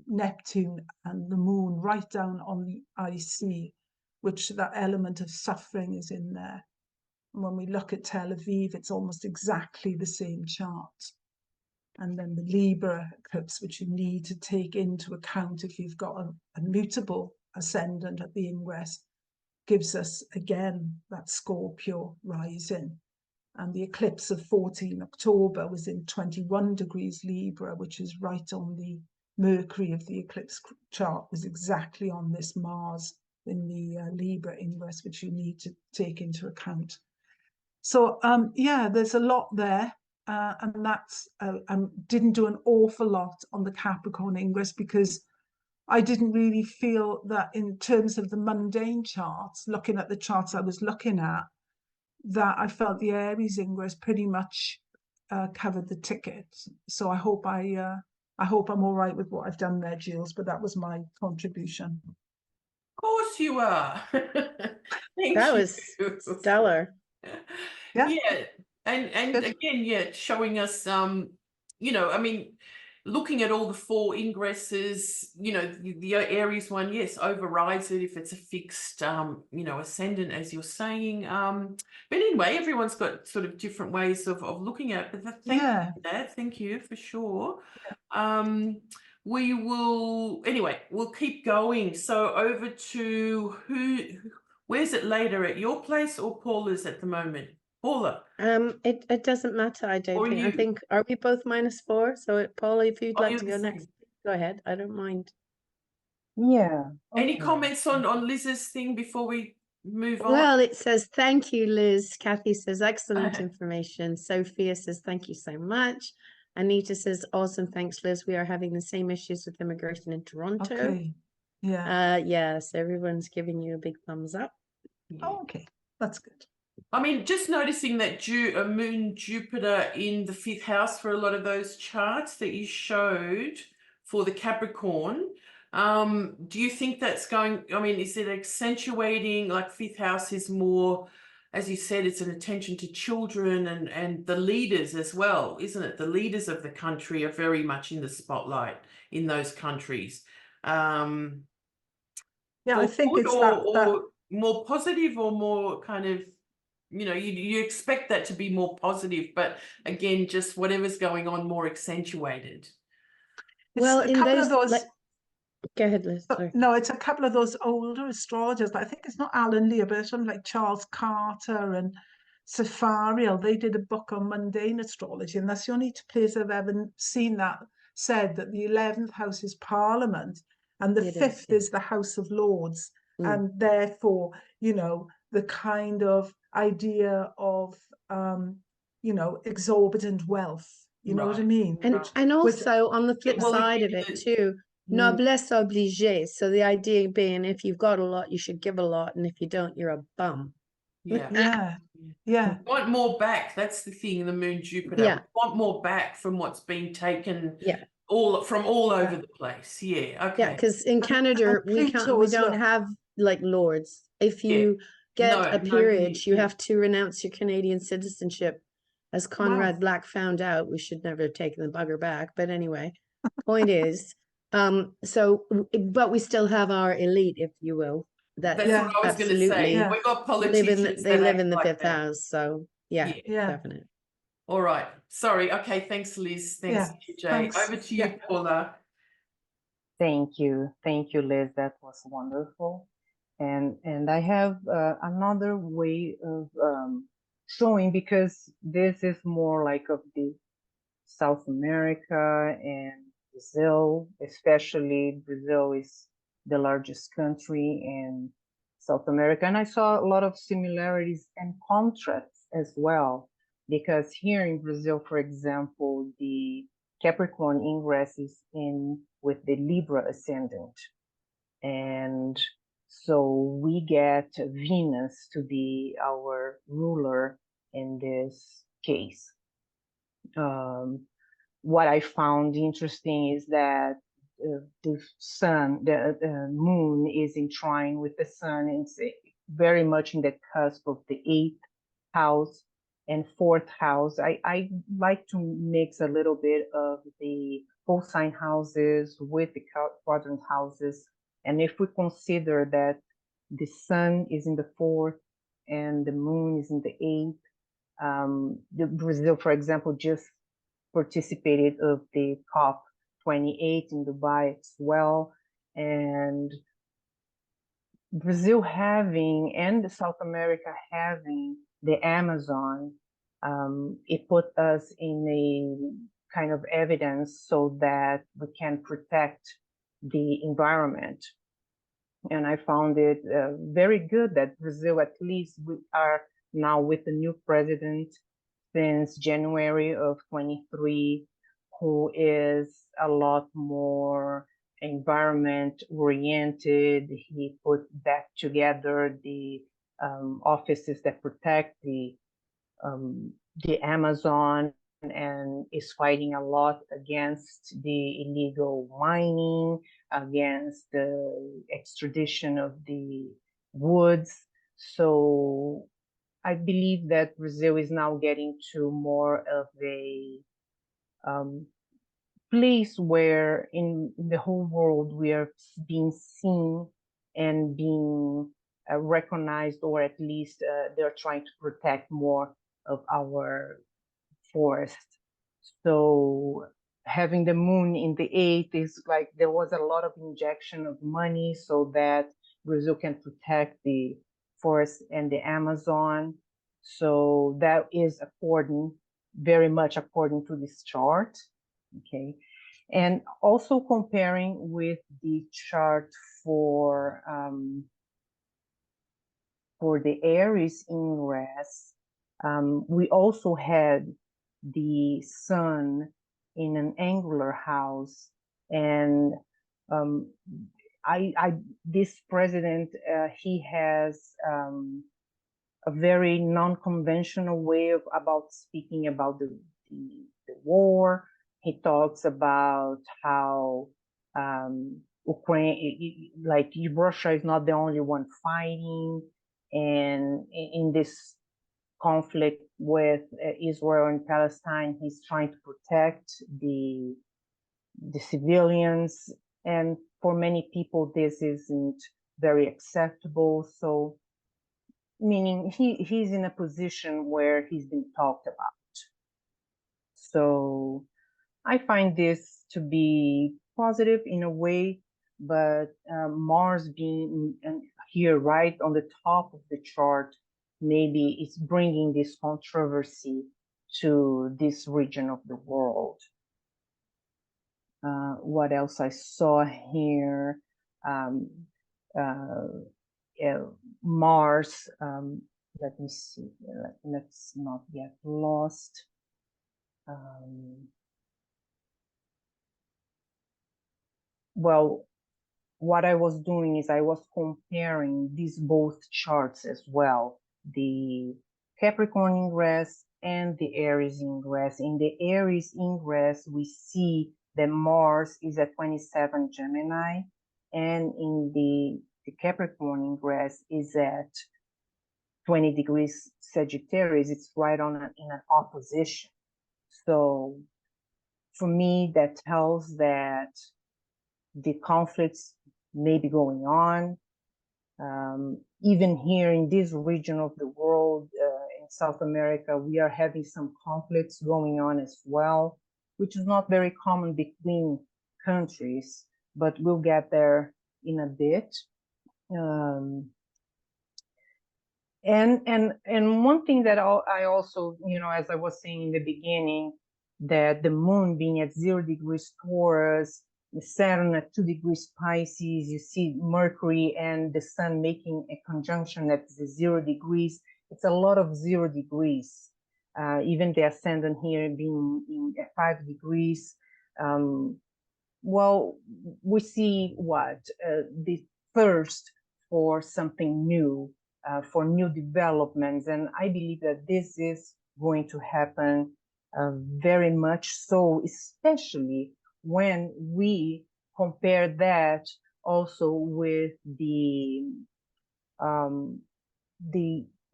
Neptune and the moon right down on the IC, which that element of suffering is in there. And when we look at Tel Aviv, it's almost exactly the same chart. And then the Libra eclipse, which you need to take into account if you've got a mutable ascendant at the Ingress, gives us again that Scorpio rising. And the eclipse of 14 October was in 21 degrees Libra, which is right on the Mercury of the eclipse chart, was exactly on this Mars in the Libra Ingress, which you need to take into account. So yeah, there's a lot there. And that's, didn't do an awful lot on the Capricorn Ingress because I didn't really feel that in terms of the mundane charts, looking at the charts I was looking at, that I felt the Aries Ingress pretty much covered the ticket. So I hope I'm all right with what I've done there, Jules, but that was my contribution.
Of course you are.
That was stellar.
Yeah.
Yeah. And
Good.
again, yeah, showing us, you know, I mean, looking at all the 4 ingresses, you know, the Aries one, yes, overrides it if it's a fixed, you know, ascendant, as you're saying. But anyway, everyone's got sort of different ways of looking at it. But thank you for that. Thank you for sure. We will, anyway, we'll keep going. So over to Where's it later, at your place or Paula's at the moment? Paula,
It doesn't matter, I don't
Or
think. I
you?
think, are we both -4? So Paula, if you'd
Oh,
like
you're
to
the
go
same.
next, go ahead. I don't mind.
Yeah.
Any
okay.
comments on Liz's thing before we move on?
Well, it says, thank you, Liz. Kathy says, excellent information. Sophia says, thank you so much. Anita says, awesome. Thanks, Liz. We are having the same issues with immigration in Toronto.
Okay. Yeah.
Yes, everyone's giving you a big thumbs up.
Oh, okay. That's good.
I mean, just noticing that Moon Jupiter in the 5th house for a lot of those charts that you showed for the Capricorn. Do you think that's going, I mean, is it accentuating, like 5th house is more, as you said, it's an attention to children and the leaders as well, isn't it? The leaders of the country are very much in the spotlight in those countries.
Yeah, I think
good
it's
or more positive or more kind of, you know, you expect that to be more positive, but again, just whatever's going on more accentuated.
Well,
a
in
couple
those,
of those.
go ahead, Liz. Sorry.
No, it's a couple of those older astrologers. I think it's not Alan Lee, but it's something like Charles Carter and Safariel. They did a book on mundane astrology, and that's the only place I've ever seen that said that the 11th house is Parliament and the
It is,
5th
yeah.
is the House of Lords,
Mm.
and therefore, you know, the kind of idea of exorbitant wealth. You know what I
Right.
mean?
And
Which
and
with
also on the flip
Well,
side of
again,
it too,
Mm,
noblesse oblige. So the idea being, if you've got a lot, you should give a lot, and if you don't, you're a bum.
yeah.
yeah.
Want more back. That's the thing, the Moon Jupiter.
Yeah.
We want more back from what's being taken
Yeah.
all over
Yeah.
the place. Yeah.
Yeah,
Okay.
because in Canada we
Pluto
we
as
don't
well.
have like lords. If
Yeah.
you get
No,
a
no,
peerage, you
yeah.
have to renounce your Canadian citizenship. As Conrad Black found out, we should never have taken the bugger back. But anyway, point is, but we still have our elite, if you will. That
That's
Yeah.
what I was going to say.
absolutely
Yeah.
We've got
live in
politicians
they
that
live
act
in the
like
5th
that.
house. So yeah,
Yeah.
definitely.
All right. Sorry. Okay. Thanks, Liz. Thanks,
Yeah,
Jay.
thanks.
Over to you,
Yeah.
Paula.
Thank you, Liz. That was wonderful. And I have another way of showing, because this is more like of the South America and Brazil, especially Brazil is the largest country in South America. And I saw a lot of similarities and contrasts as well, because here in Brazil, for example, the Capricorn Ingress is in with the Libra ascendant. And so we get Venus to be our ruler in this case. What I found interesting is that the sun, the moon is in trine with the sun, and it's very much in the cusp of the 8th house and 4th house. I like to mix a little bit of the whole sign houses with the quadrant houses. And if we consider that the sun is in the 4th and the moon is in the 8th, the Brazil, for example, just participated of the COP28 in Dubai as well. And Brazil having, and South America having the Amazon, it put us in a kind of evidence so that we can protect the environment. And I found it very good that Brazil, at least we are now with the new president since January of 23, who is a lot more environment oriented. He put back together the offices that protect the Amazon, and is fighting a lot against the illegal mining, against the extradition of the woods. So I believe that Brazil is now getting to more of a place where in the whole world we are being seen and being recognized, or at least they're trying to protect more of our forest. So having the moon in the 8th is like there was a lot of injection of money so that Brazil can protect the forest and the Amazon. So that is very much according to this chart. Okay. And also comparing with the chart for the Aries Ingress, we also had the sun in an angular house, and this president, he has a very non-conventional way about speaking about the war. He talks about how Ukraine, like Russia, is not the only one fighting, and in this conflict with Israel and Palestine, he's trying to protect the civilians, and for many people this isn't very acceptable. So meaning he's in a position where he's been talked about. So I find this to be positive in a way, but Mars being here right on the top of the chart, maybe it's bringing this controversy to this region of the world. What else I saw here? Mars, let me see, let's not get lost. Well, what I was doing is I was comparing these both charts as well, the Capricorn Ingress and the Aries Ingress. In the Aries Ingress, we see that Mars is at 27 Gemini, and in the Capricorn Ingress is at 20 degrees Sagittarius. It's right in an opposition. So for me, that tells that the conflicts may be going on. Even here in this region of the world, in South America, we are having some conflicts going on as well, which is not very common between countries, but we'll get there in a bit. And one thing that I also, as I was saying in the beginning, that the moon being at 0 degrees Taurus, the Saturn at 2 degrees Pisces, you see Mercury and the sun making a conjunction at the 0 degrees. It's a lot of 0 degrees. Even the ascendant here being at 5 degrees. Well, we see the thirst for something new, for new developments. And I believe that this is going to happen very much so, especially when we compare that also with the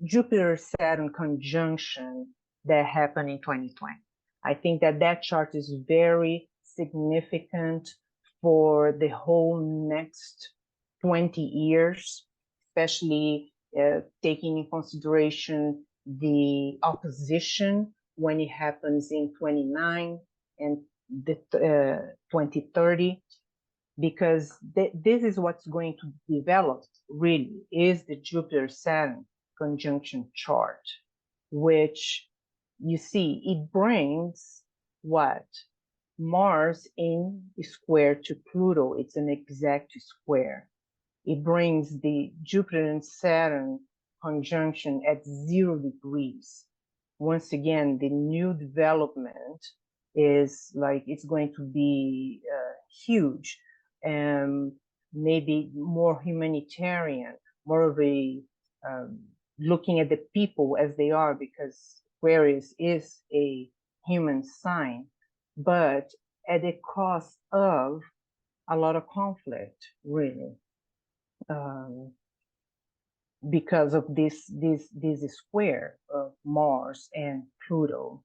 Jupiter-Saturn conjunction that happened in 2020. I think that chart is very significant for the whole next 20 years, especially taking in consideration the opposition when it happens in 29 and the 2030, because this is what's going to develop really, is the Jupiter-Saturn conjunction chart, which you see, it brings what? Mars in square to Pluto. It's an exact square. It brings the Jupiter and Saturn conjunction at 0 degrees. Once again, the new development is like, it's going to be huge, and maybe more humanitarian, more of a looking at the people as they are, because Aquarius is a human sign, but at the cost of a lot of conflict, really, because of this square of Mars and Pluto.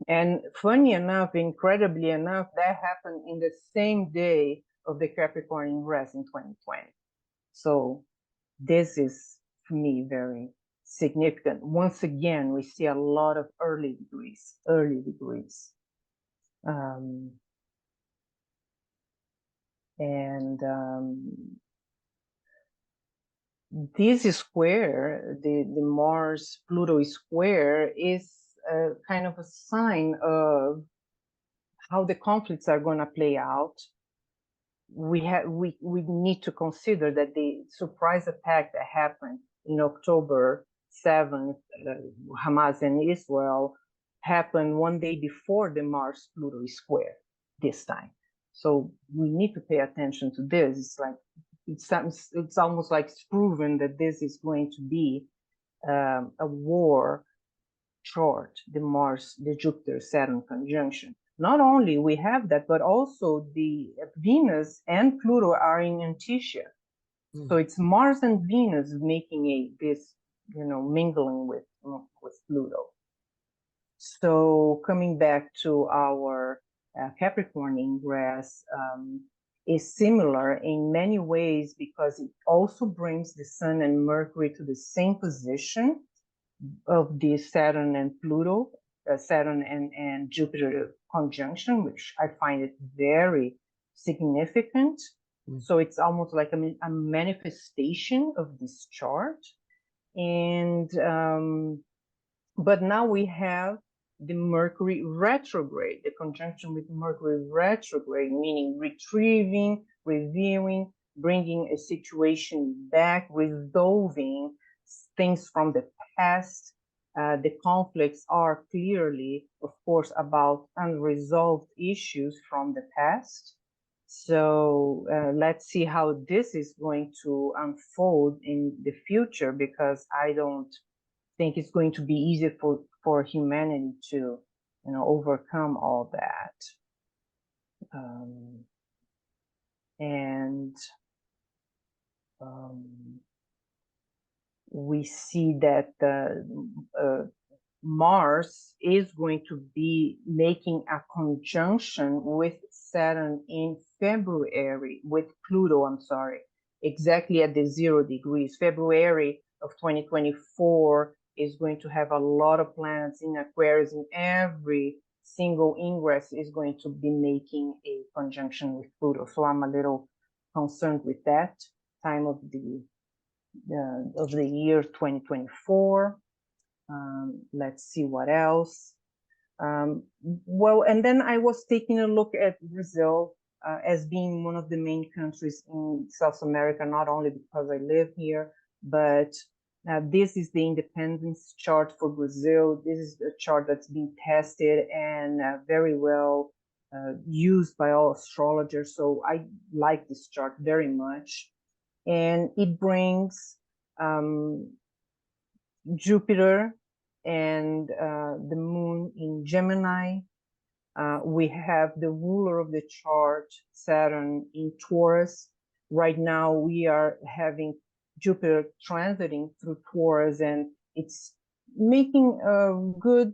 And funny enough, incredibly enough, that happened in the same day of the Capricorn Ingress in 2020. So this is, for me, very significant. Once again, we see a lot of early degrees. this square, the Mars-Pluto square, is kind of a sign of how the conflicts are going to play out. We need to consider that the surprise attack that happened in October 7th, Hamas and Israel, happened one day before the Mars-Pluto square this time. So we need to pay attention to this. It's like it's almost like it's proven that this is going to be a war chart, the Jupiter-Saturn conjunction. Not only we have that, but also the Venus and Pluto are in Anticia. So it's Mars and Venus making this, mingling with Pluto. So coming back to our Capricorn Ingress, is similar in many ways because it also brings the Sun and Mercury to the same position of the Saturn and Pluto, Saturn and Jupiter conjunction, which I find it very significant. So it's almost like a manifestation of this chart. And but now we have the Mercury retrograde, the conjunction with Mercury retrograde, meaning retrieving, reviewing, bringing a situation back, resolving things from the past. The conflicts are clearly, of course, about unresolved issues from the past. So let's see how this is going to unfold in the future, because I don't think it's going to be easy for humanity to, overcome all that. We see that Mars is going to be making a conjunction with Saturn in February, with Pluto, I'm sorry, exactly at the 0 degrees. February of 2024 is going to have a lot of planets in Aquarius, and every single ingress is going to be making a conjunction with Pluto. So I'm a little concerned with that time of the year 2024. Let's see what else. Well, and then I was taking a look at Brazil as being one of the main countries in South America, not only because I live here, but this is the independence chart for Brazil. This is a chart that's been tested and very well used by all astrologers. So I like this chart very much. And it brings Jupiter and the moon in Gemini. We have the ruler of the chart, Saturn, in Taurus. Right now we are having Jupiter transiting through Taurus, and it's making a good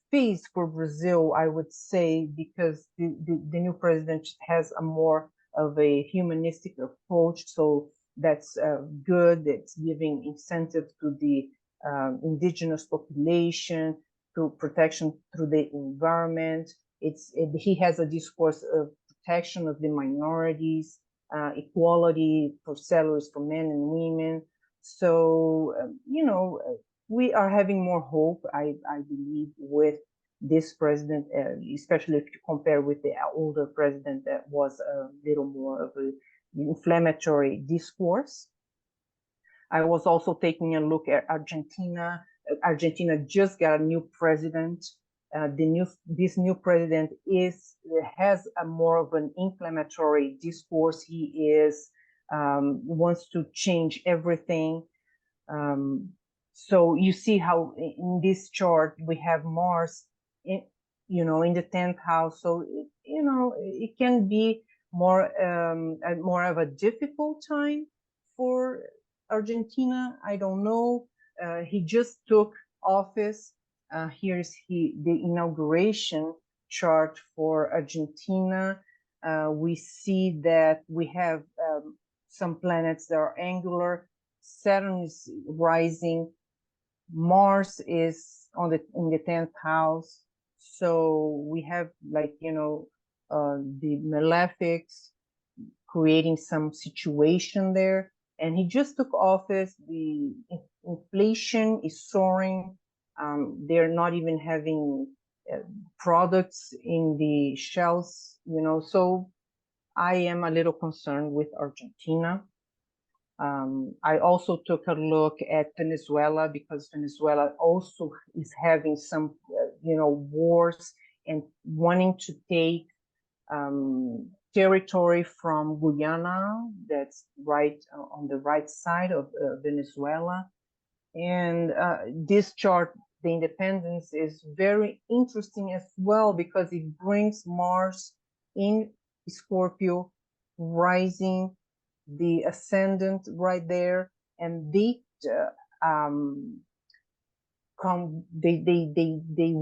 phase for Brazil, I would say, because the new president has a more of a humanistic approach. So that's good. It's giving incentive to the indigenous population, to protection through the environment. He has a discourse of protection of the minorities, equality for salaries for men and women. So, we are having more hope, I believe, with this president, especially if you compare with the older president that was a little more of an inflammatory discourse. I was also taking a look at Argentina. Argentina just got a new president. This new president has a more of an inflammatory discourse. He wants to change everything. So you see how in this chart we have Mars in the 10th house. So it can be more of a difficult time for Argentina. I don't know. He just took office. Here's the inauguration chart for Argentina. We see that we have some planets that are angular. Saturn is rising. Mars is in the 10th house. So we have the malefics creating some situation there. and he just took office. The inflation is soaring. They're not even having products in the shelves, you know, so I am a little concerned with Argentina. I also took a look at Venezuela, because Venezuela also is having some, you know, wars and wanting to take territory from Guyana, that's right on the right side of Venezuela. And this chart, the independence, is very interesting as well, because it brings Mars in Scorpio, rising, the ascendant right there, and they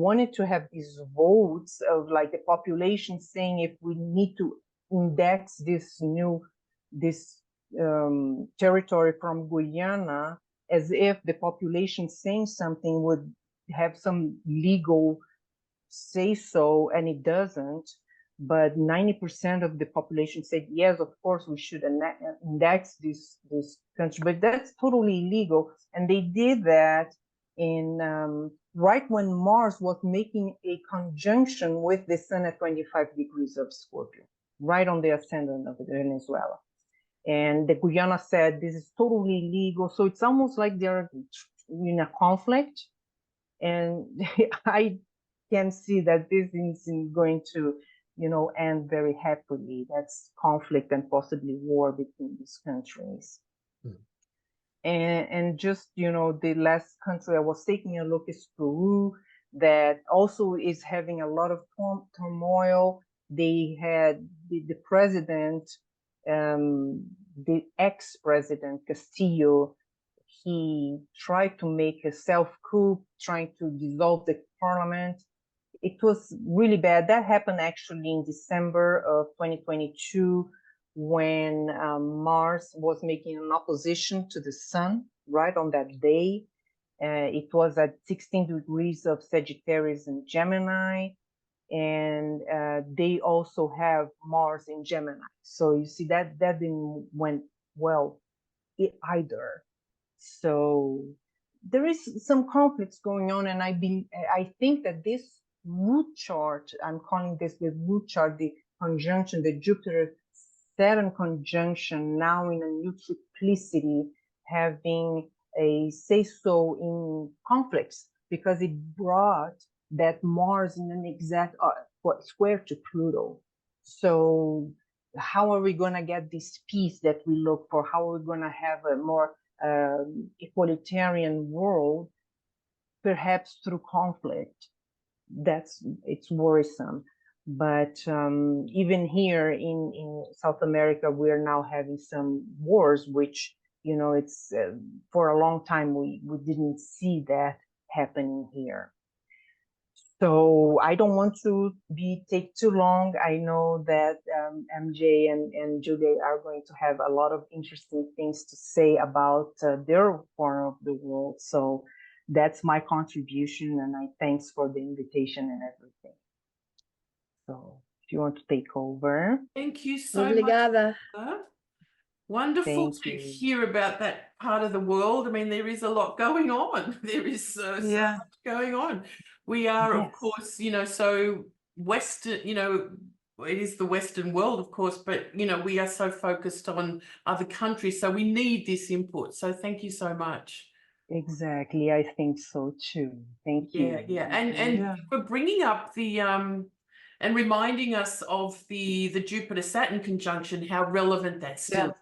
wanted to have these votes of like the population saying if we need to index this territory from Guyana, as if the population saying something would have some legal say so, and it doesn't. But 90% of the population said, yes, of course, we should index this country, but that's totally illegal. And they did that in right when Mars was making a conjunction with the Sun at 25 degrees of Scorpio, right on the ascendant of Venezuela. And the Guyana said, this is totally illegal. So it's almost like they're in a conflict. And I can see that this isn't going to, you know, end very happily. That's conflict and possibly war between these countries. And just, you know, the last country I was taking a look is Peru, that also is having a lot of turmoil. They had the president, the ex-president Castillo, he tried to make a self-coup, trying to dissolve the parliament. It was really bad. That happened actually in December of 2022, when Mars was making an opposition to the Sun, right on that day. It was at 16 degrees of Sagittarius and Gemini. And they also have Mars in Gemini. So you see that didn't went well either. So there is some conflicts going on, and I think that this root chart, I'm calling this the root chart, the conjunction, the Jupiter-Saturn conjunction, now in a new triplicity, having a say-so in conflicts, because it brought that Mars in an exact square to Pluto. So how are we going to get this peace that we look for? How are we going to have a more equalitarian world, perhaps through conflict? It's worrisome. But even here in South America, we are now having some wars, which, you know, it's for a long time we didn't see that happening here. So I don't want to take too long. I know that MJ and Julia are going to have a lot of interesting things to say about their corner of the world. So that's my contribution, and I thanks for the invitation and everything. So if you want to take over.
Thank you so
Obrigada.
much. Wonderful
Thank
to
you.
hear about that part of the world. I mean, there is a lot going on. There is so much going on. We are, of course, you know, so Western, you know, it is the Western world, of course, but, you know, we are so focused on other countries. So we need this input. So thank you so much.
Exactly. I think so too. Thank you.
Yeah. And for bringing up the, and reminding us of the Jupiter-Saturn conjunction, how relevant that still is.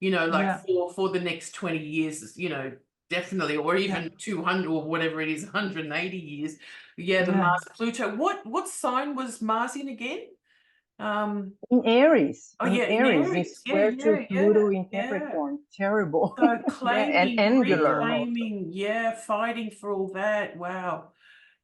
You know, like for the next 20 years, you know, definitely, or even 200 or whatever it is, 180 years. Yeah, the Mars-Pluto. What sign was Mars in again?
In Aries.
Oh,
in
yeah,
Aries. In square to Pluto in Capricorn. Terrible.
So claiming,
and angular.
reclaiming, fighting for all that. Wow.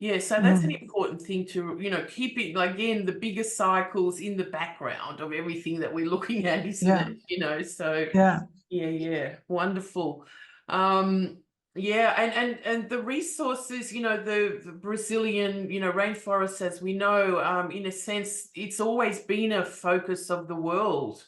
Yeah, so that's an important thing to, you know, keeping, again, the bigger cycles in the background of everything that we're looking at, isn't it? You know, so yeah, wonderful. And the resources, you know, the Brazilian, you know, rainforests, as we know, in a sense, it's always been a focus of the world,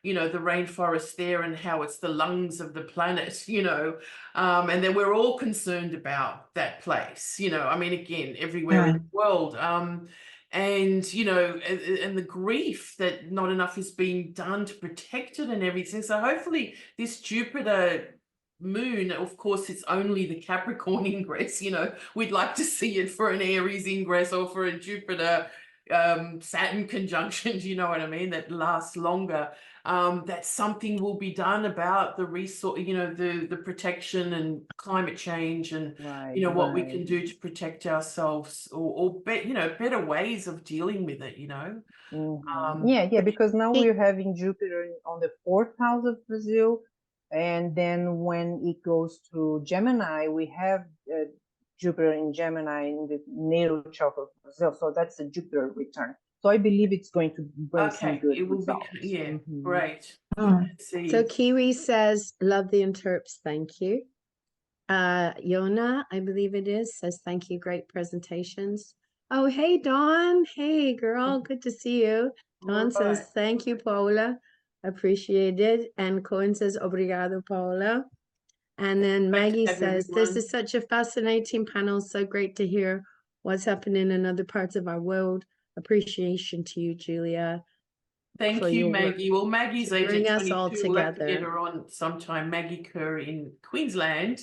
you know, the rainforest there and how it's the lungs of the planet, you know, and then we're all concerned about that place, you know, I mean, again, everywhere in the world. And, you know, and the grief that not enough is being done to protect it and everything. So hopefully this Jupiter moon, of course, it's only the Capricorn ingress, you know, we'd like to see it for an Aries ingress or for a Jupiter Saturn conjunction, you know what I mean, that lasts longer. That something will be done about the resource, you know, the protection and climate change and you know what we can do to protect ourselves or you know, better ways of dealing with it, you know.
Yeah, because now we're having Jupiter on the 4th house of Brazil, and then when it goes to Gemini, we have Jupiter in Gemini in the natal chart of Brazil, so that's a Jupiter return. So I believe it's going to bring some good results.
Yeah, great.
So Kiwi says, love the interps, thank you. Yona, I believe it is, says thank you, great presentations. Oh, hey, Dawn. Hey, girl, good to see you. Dawn says, thank you, Paula. Appreciate it. And Cohen says, obrigado, Paula. And then Maggie says, this is such a fascinating panel. So great to hear what's happening in other parts of our world. Appreciation to you, Julia.
Thank you, Maggie. Well, Maggie's age
bring us
22.
all
We'll have to
together.
get her on sometime. Maggie Kerr in Queensland.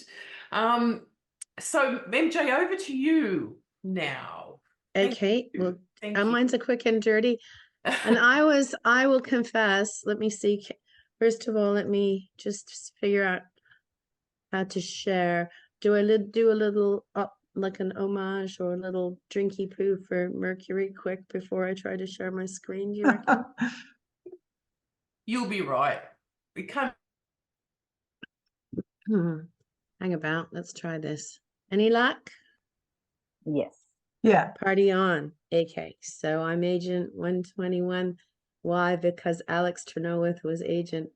So MJ, over to you now.
Okay, well,
Thank you.
mine's a quick and dirty. And I will confess, let me see. First of all, let me just figure out how to share. Do I do a little like an homage or a little drinky poo for Mercury quick before I try to share my screen? Do you reckon?
You'll be right. We can't.
Hang about. Let's try this. Any luck?
Yes.
Yeah.
Party on. Okay. So I'm agent 121. Why? Because Alex Ternowith was agent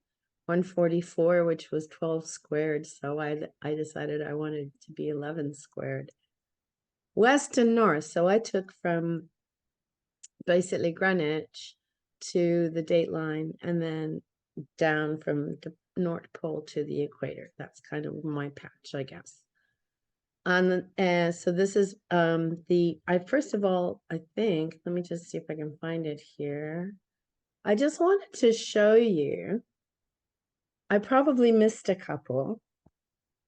144, which was 12 squared. So I decided I wanted to be 11 squared. West and north. So I took from basically Greenwich to the dateline and then down from the North Pole to the equator. That's kind of my patch, I guess. So this is first of all, I think, let me just see if I can find it here. I just wanted to show you, I probably missed a couple,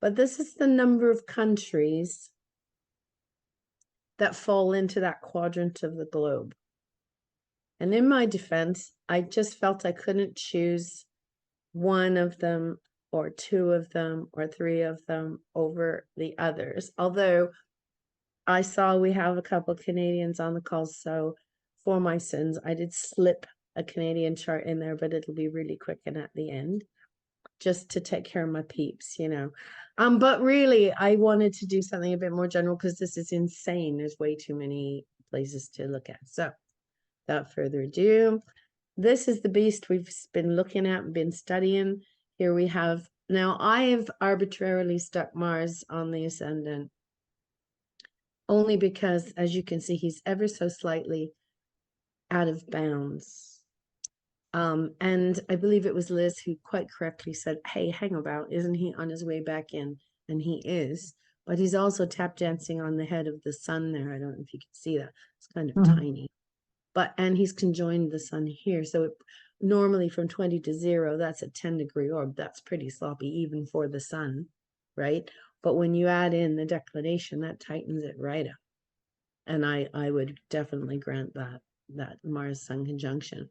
but this is the number of countries that fall into that quadrant of the globe. And in my defense, I just felt I couldn't choose one of them or two of them or three of them over the others. Although I saw we have a couple Canadians on the call, so for my sins, I did slip a Canadian chart in there, but it'll be really quick and at the end, just to take care of my peeps, you know. But really, I wanted to do something a bit more general because this is insane. There's way too many places to look at. So without further ado, this is the beast we've been looking at, been studying. Here we have, now I have arbitrarily stuck Mars on the ascendant, only because, as you can see, he's ever so slightly out of bounds. And I believe it was Liz who quite correctly said, hey, hang about, isn't he on his way back in? And he is, but he's also tap dancing on the head of the sun there. I don't know if you can see that. It's kind of tiny. And he's conjoined the sun here. So normally from 20 to 0, that's a 10-degree orb. That's pretty sloppy even for the sun, right? But when you add in the declination, that tightens it right up. And I would definitely grant that Mars-Sun conjunction.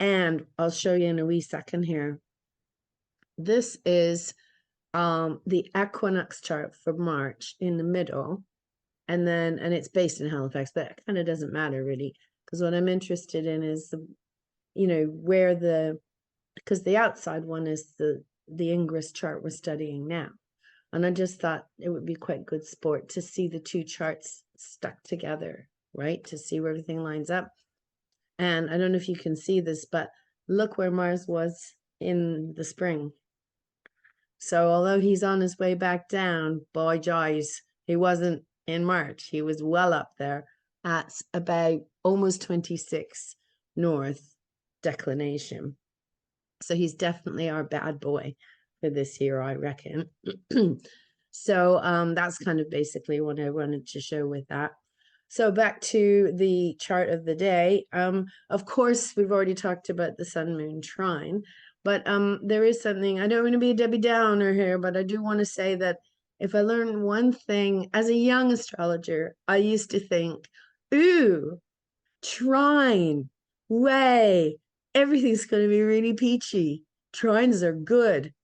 And I'll show you in a wee second here. This is the equinox chart for March in the middle. And it's based in Halifax, but it kind of doesn't matter really. Because what I'm interested in is because the outside one is the Ingress chart we're studying now. And I just thought it would be quite good sport to see the two charts stuck together, right? To see where everything lines up. And I don't know if you can see this, but look where Mars was in the spring. So although he's on his way back down, boy joys, he wasn't in March. He was well up there at about almost 26 north declination. So he's definitely our bad boy for this year, I reckon. So that's kind of basically what I wanted to show with that. So back to the chart of the day. Of course, we've already talked about the sun moon trine, but there is something, I don't want to be a Debbie Downer here, but I do want to say that if I learned one thing as a young astrologer, I used to think, ooh, trine, way, everything's going to be really peachy. Trines are good,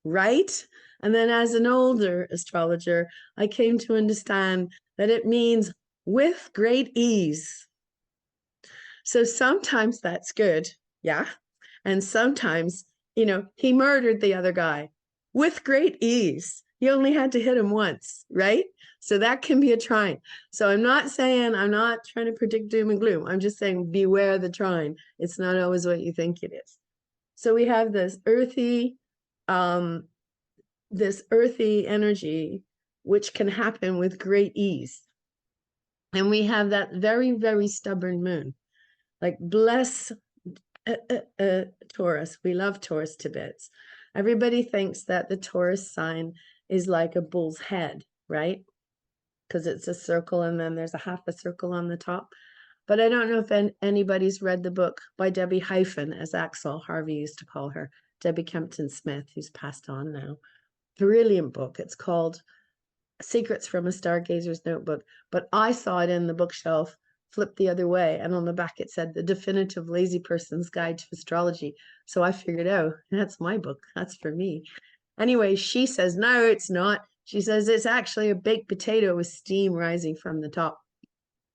right? And then as an older astrologer, I came to understand that it means with great ease. So sometimes that's good, yeah. And sometimes, you know, he murdered the other guy with great ease. He only had to hit him once, right? So that can be a trine. So I'm not trying to predict doom and gloom. I'm just saying beware the trine. It's not always what you think it is. So we have this earthy energy, which can happen with great ease. And we have that very, very stubborn moon. Like, bless Taurus. We love Taurus to bits. Everybody thinks that the Taurus sign is like a bull's head, right? Because it's a circle and then there's a half a circle on the top. But I don't know if anybody's read the book by Debbie Hyphen, as Axel Harvey used to call her, Debbie Kempton Smith, who's passed on now. Brilliant book. It's called Secrets from a Stargazer's Notebook. But I saw it in the bookshelf, flipped the other way, and on the back it said The Definitive Lazy Person's Guide to Astrology. So I figured, oh, that's my book. That's for me. Anyway, she says, no, it's not. She says it's actually a baked potato with steam rising from the top.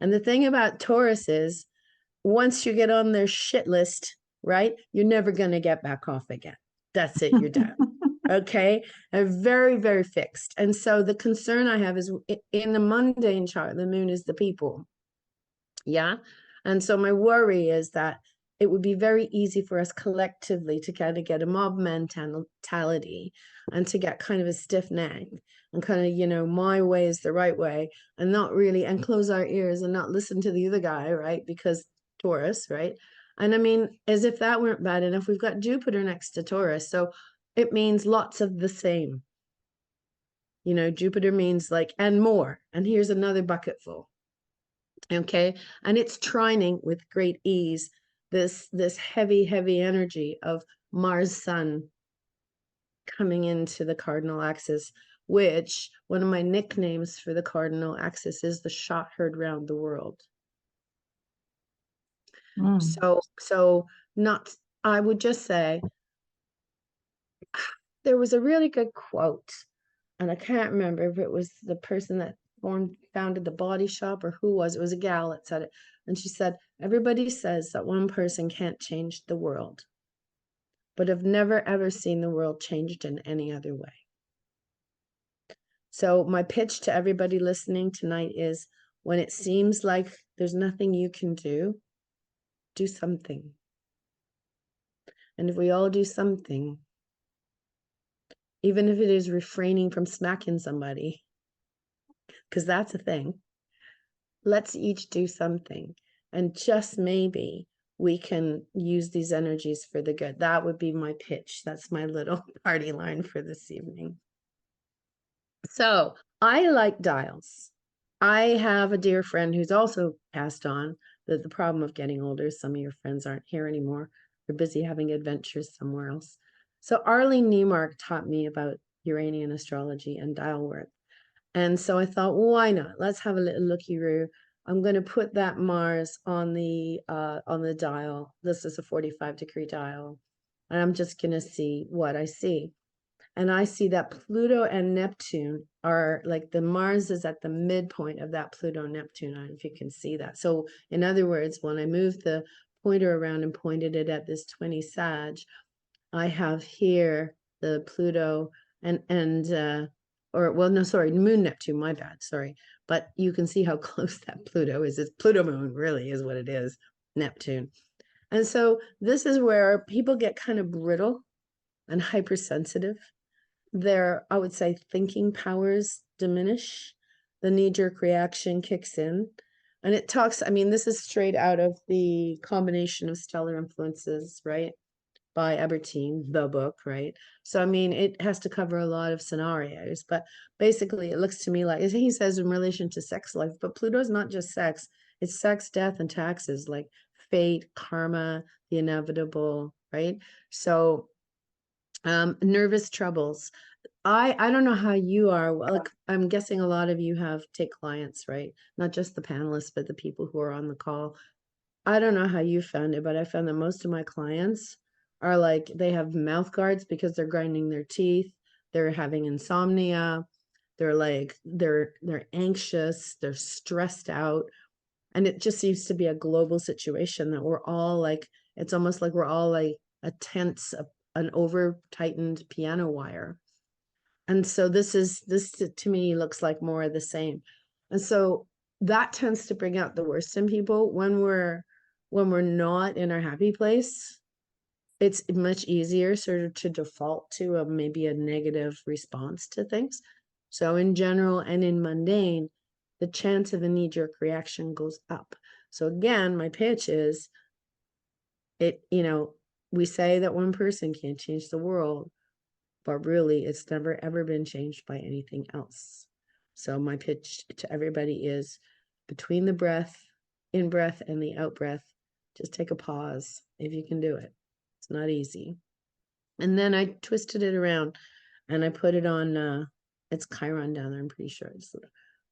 And the thing about Taurus is, once you get on their shit list, right, you're never going to get back off again. That's it, you're done. Okay, and very, very fixed. And so the concern I have is in the mundane chart, the moon is the people. Yeah. And so my worry is that it would be very easy for us collectively to kind of get a mob mentality and to get kind of a stiff neck and kind of, you know, my way is the right way, and not really, and close our ears and not listen to the other guy, right? Because Taurus, right? And I mean, as if that weren't bad enough, we've got Jupiter next to Taurus. So it means lots of the same. You know, Jupiter means like, and more. And here's another bucket full. Okay. And it's trining with great ease this heavy, heavy energy of Mars Sun coming into the cardinal axis, which one of my nicknames for the cardinal axis is the shot heard round the world. So not, I would just say, there was a really good quote, and I can't remember if it was the person that founded the Body Shop or who was. It was a gal that said it, and she said, everybody says that one person can't change the world, but I've never ever seen the world changed in any other way. So my pitch to everybody listening tonight is, when it seems like there's nothing you can do something. And if we all do something, even if it is refraining from smacking somebody, because that's a thing, let's each do something. And just maybe we can use these energies for the good. That would be my pitch. That's my little party line for this evening. So I like dials. I have a dear friend who's also passed on. The problem of getting older, some of your friends aren't here anymore. They're busy having adventures somewhere else. So Arlene Newmark taught me about Uranian astrology and dial work. And so I thought, well, why not? Let's have a little looky-roo. I'm going to put that Mars on the dial. This is a 45-degree dial. And I'm just going to see what I see. And I see that Pluto and Neptune are like, the Mars is at the midpoint of that Pluto-Neptune. I don't know if you can see that. So in other words, when I moved the pointer around and pointed it at this 20 Sag, I have here the Pluto Moon Neptune, my bad, sorry. But you can see how close that Pluto is. It's Pluto Moon, really is what it is, Neptune. And so this is where people get kind of brittle and hypersensitive. Their, I would say, thinking powers diminish. The knee-jerk reaction kicks in. And it talks, I mean, this is straight out of the combination of stellar influences, right? by Ebertine, the book, right? So, I mean, it has to cover a lot of scenarios, but basically it looks to me like, he says in relation to sex life, but Pluto's not just sex, it's sex, death, and taxes, like fate, karma, the inevitable, right? So, nervous troubles. I don't know how you are. Well, like, I'm guessing a lot of you have take clients, right? Not just the panelists, but the people who are on the call. I don't know how you found it, but I found that most of my clients are like, they have mouth guards because they're grinding their teeth, they're having insomnia, they're like, they're anxious, they're stressed out. And it just seems to be a global situation that we're all like, it's almost like we're all like a tense, an over tightened piano wire. And so this to me looks like more of the same. And so that tends to bring out the worst in people when we're not in our happy place. It's much easier sort of to default to maybe a negative response to things. So in general and in mundane, the chance of a knee-jerk reaction goes up. So again, my pitch is, we say that one person can't change the world, but really it's never ever been changed by anything else. So my pitch to everybody is, between the breath, in breath and the out breath, just take a pause if you can do it. It's not easy. And then I twisted it around and I put it on, it's Chiron down there, I'm pretty sure.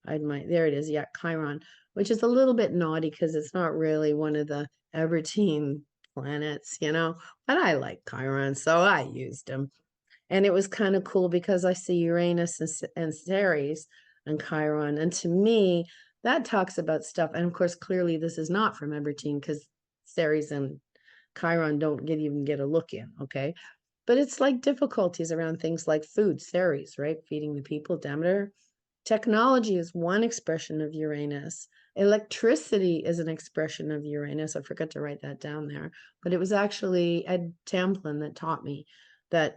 There it is, yeah, Chiron, which is a little bit naughty because it's not really one of the Ebertine planets, but I like Chiron, so I used him. And it was kind of cool because I see Uranus and Aries and Chiron. And to me, that talks about stuff. And of course, clearly this is not from Ebertine because Aries and Chiron don't even get a look in, okay? But it's like difficulties around things like food, Aries, right? Feeding the people, Demeter. Technology is one expression of Uranus. Electricity is an expression of Uranus. I forgot to write that down there. But it was actually Ed Tamplin that taught me that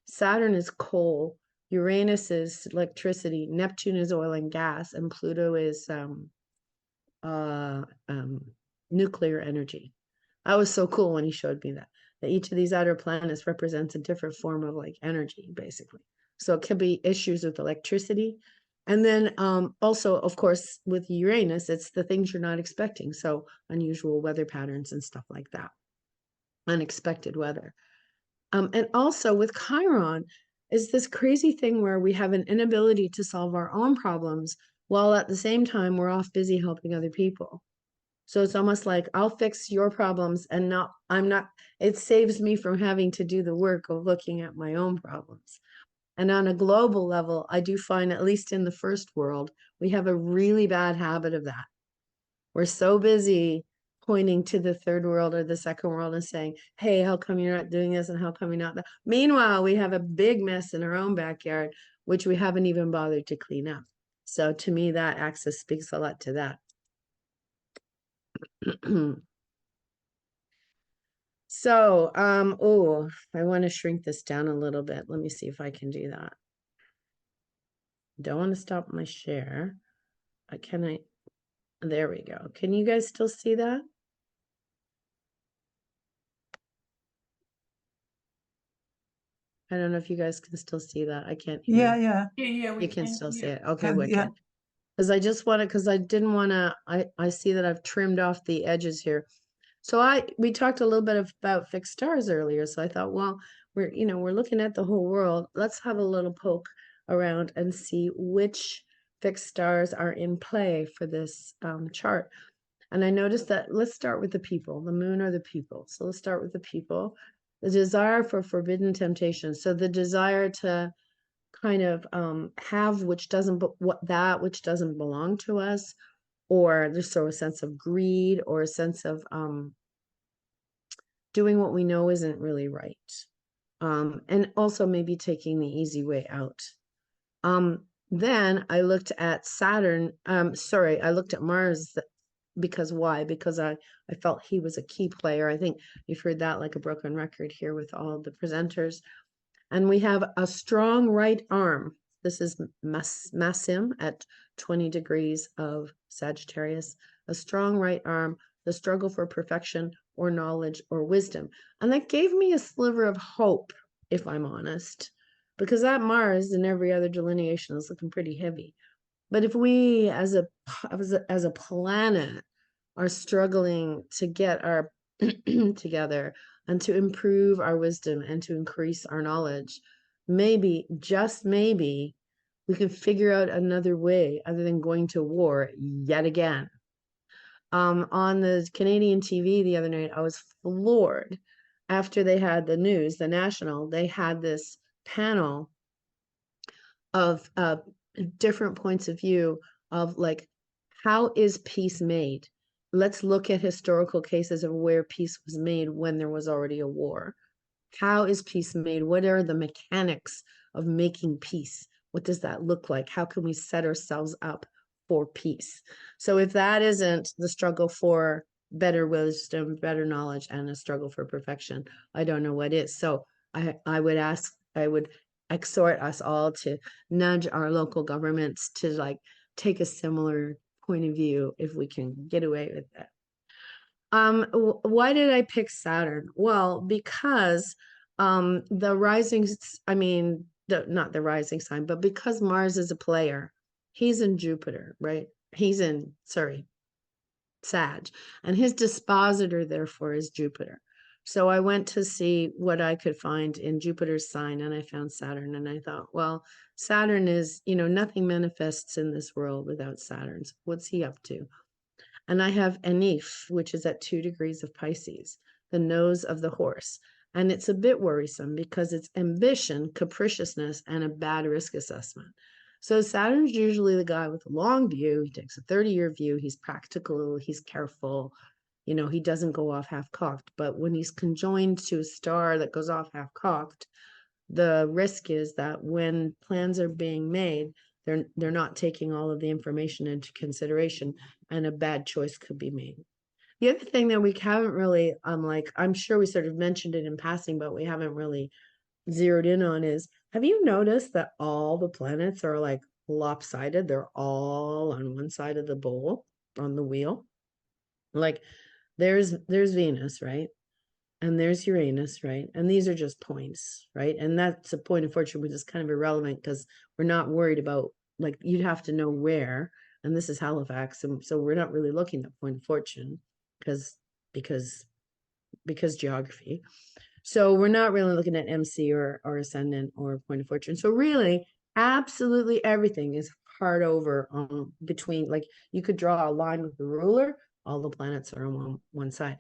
Saturn is coal, Uranus is electricity, Neptune is oil and gas, and Pluto is nuclear energy. That was so cool when he showed me that each of these outer planets represents a different form of like energy, basically. So it could be issues with electricity. And then also, of course, with Uranus, it's the things you're not expecting. So unusual weather patterns and stuff like that. Unexpected weather. And also with Chiron is this crazy thing where we have an inability to solve our own problems while at the same time we're off busy helping other people. So it's almost like I'll fix your problems and it saves me from having to do the work of looking at my own problems. And on a global level, I do find, at least in the first world, we have a really bad habit of that. We're so busy pointing to the third world or the second world and saying, hey, how come you're not doing this and how come you're not that? Meanwhile, we have a big mess in our own backyard, which we haven't even bothered to clean up. So to me, that axis speaks a lot to that. So, I want to shrink this down a little bit. Let me see if I can do that. Don't want to stop my share. There we go. Can you guys still see that? I don't know if you guys can still see that. I can't hear.
Yeah.
We
can still see it. Okay,
Can,
wicked.
yeah.
Because I didn't want to, I see that I've trimmed off the edges here. So we talked a little bit about fixed stars earlier. So I thought, well, we're looking at the whole world. Let's have a little poke around and see which fixed stars are in play for this chart. And I noticed that, let's start with the people, the moon or the people. So let's start with the people. The desire for forbidden temptation. So the desire to kind of have which doesn't belong to us, or there's so a sense of greed or a sense of doing what we know isn't really right, and also maybe taking the easy way out. Then I looked at Saturn. I looked at Mars. Because why? Because I felt he was a key player. I think you've heard that like a broken record here with all of the presenters. And we have a strong right arm. This is Massim at 20 degrees of Sagittarius. A strong right arm, the struggle for perfection, or knowledge or wisdom. And that gave me a sliver of hope, if I'm honest, because that Mars and every other delineation is looking pretty heavy. But if we as a planet are struggling to get our together and to improve our wisdom and to increase our knowledge, maybe, just maybe, we can figure out another way other than going to war yet again. On the Canadian TV the other night, I was floored. After they had the news, the national, they had this panel of different points of view of like, how is peace made? Let's look at historical cases of where peace was made when there was already a war. How is peace made? What are the mechanics of making peace? What does that look like? How can we set ourselves up for peace? So if that isn't the struggle for better wisdom, better knowledge, and a struggle for perfection, I don't know what is. So I would exhort us all to nudge our local governments to like take a similar point of view if we can get away with it. Why did I pick Saturn? Well, because the rising, I mean, not the rising sign, but because Mars is a player, he's in Jupiter, right? He's in, sorry, Sag, and his dispositor therefore is Jupiter. So I went to see what I could find in Jupiter's sign, and I found Saturn, and I thought, well, Saturn is, you know, nothing manifests in this world without Saturn. So what's he up to? And I have Anif, which is at 2 degrees of Pisces, the nose of the horse. And it's a bit worrisome because it's ambition, capriciousness, and a bad risk assessment. So Saturn's usually the guy with a long view. He takes a 30-year view. He's practical. He's careful. You know, he doesn't go off half-cocked. But when he's conjoined to a star that goes off half-cocked, the risk is that when plans are being made, they're not taking all of the information into consideration, and a bad choice could be made. The other thing that we haven't really, I'm sure we sort of mentioned it in passing, but we haven't really zeroed in on is, have you noticed that all the planets are like lopsided? They're all on one side of the bowl, on the wheel. Like there's Venus, right? And there's Uranus, right? And these are just points, right? And that's a point of fortune, which is kind of irrelevant because we're not worried about, like, you'd have to know where, and this is Halifax, and so we're not really looking at point of fortune because geography. So we're not really looking at MC or ascendant or point of fortune. So really, absolutely everything is hard over between, like, you could draw a line with the ruler, all the planets are on one side.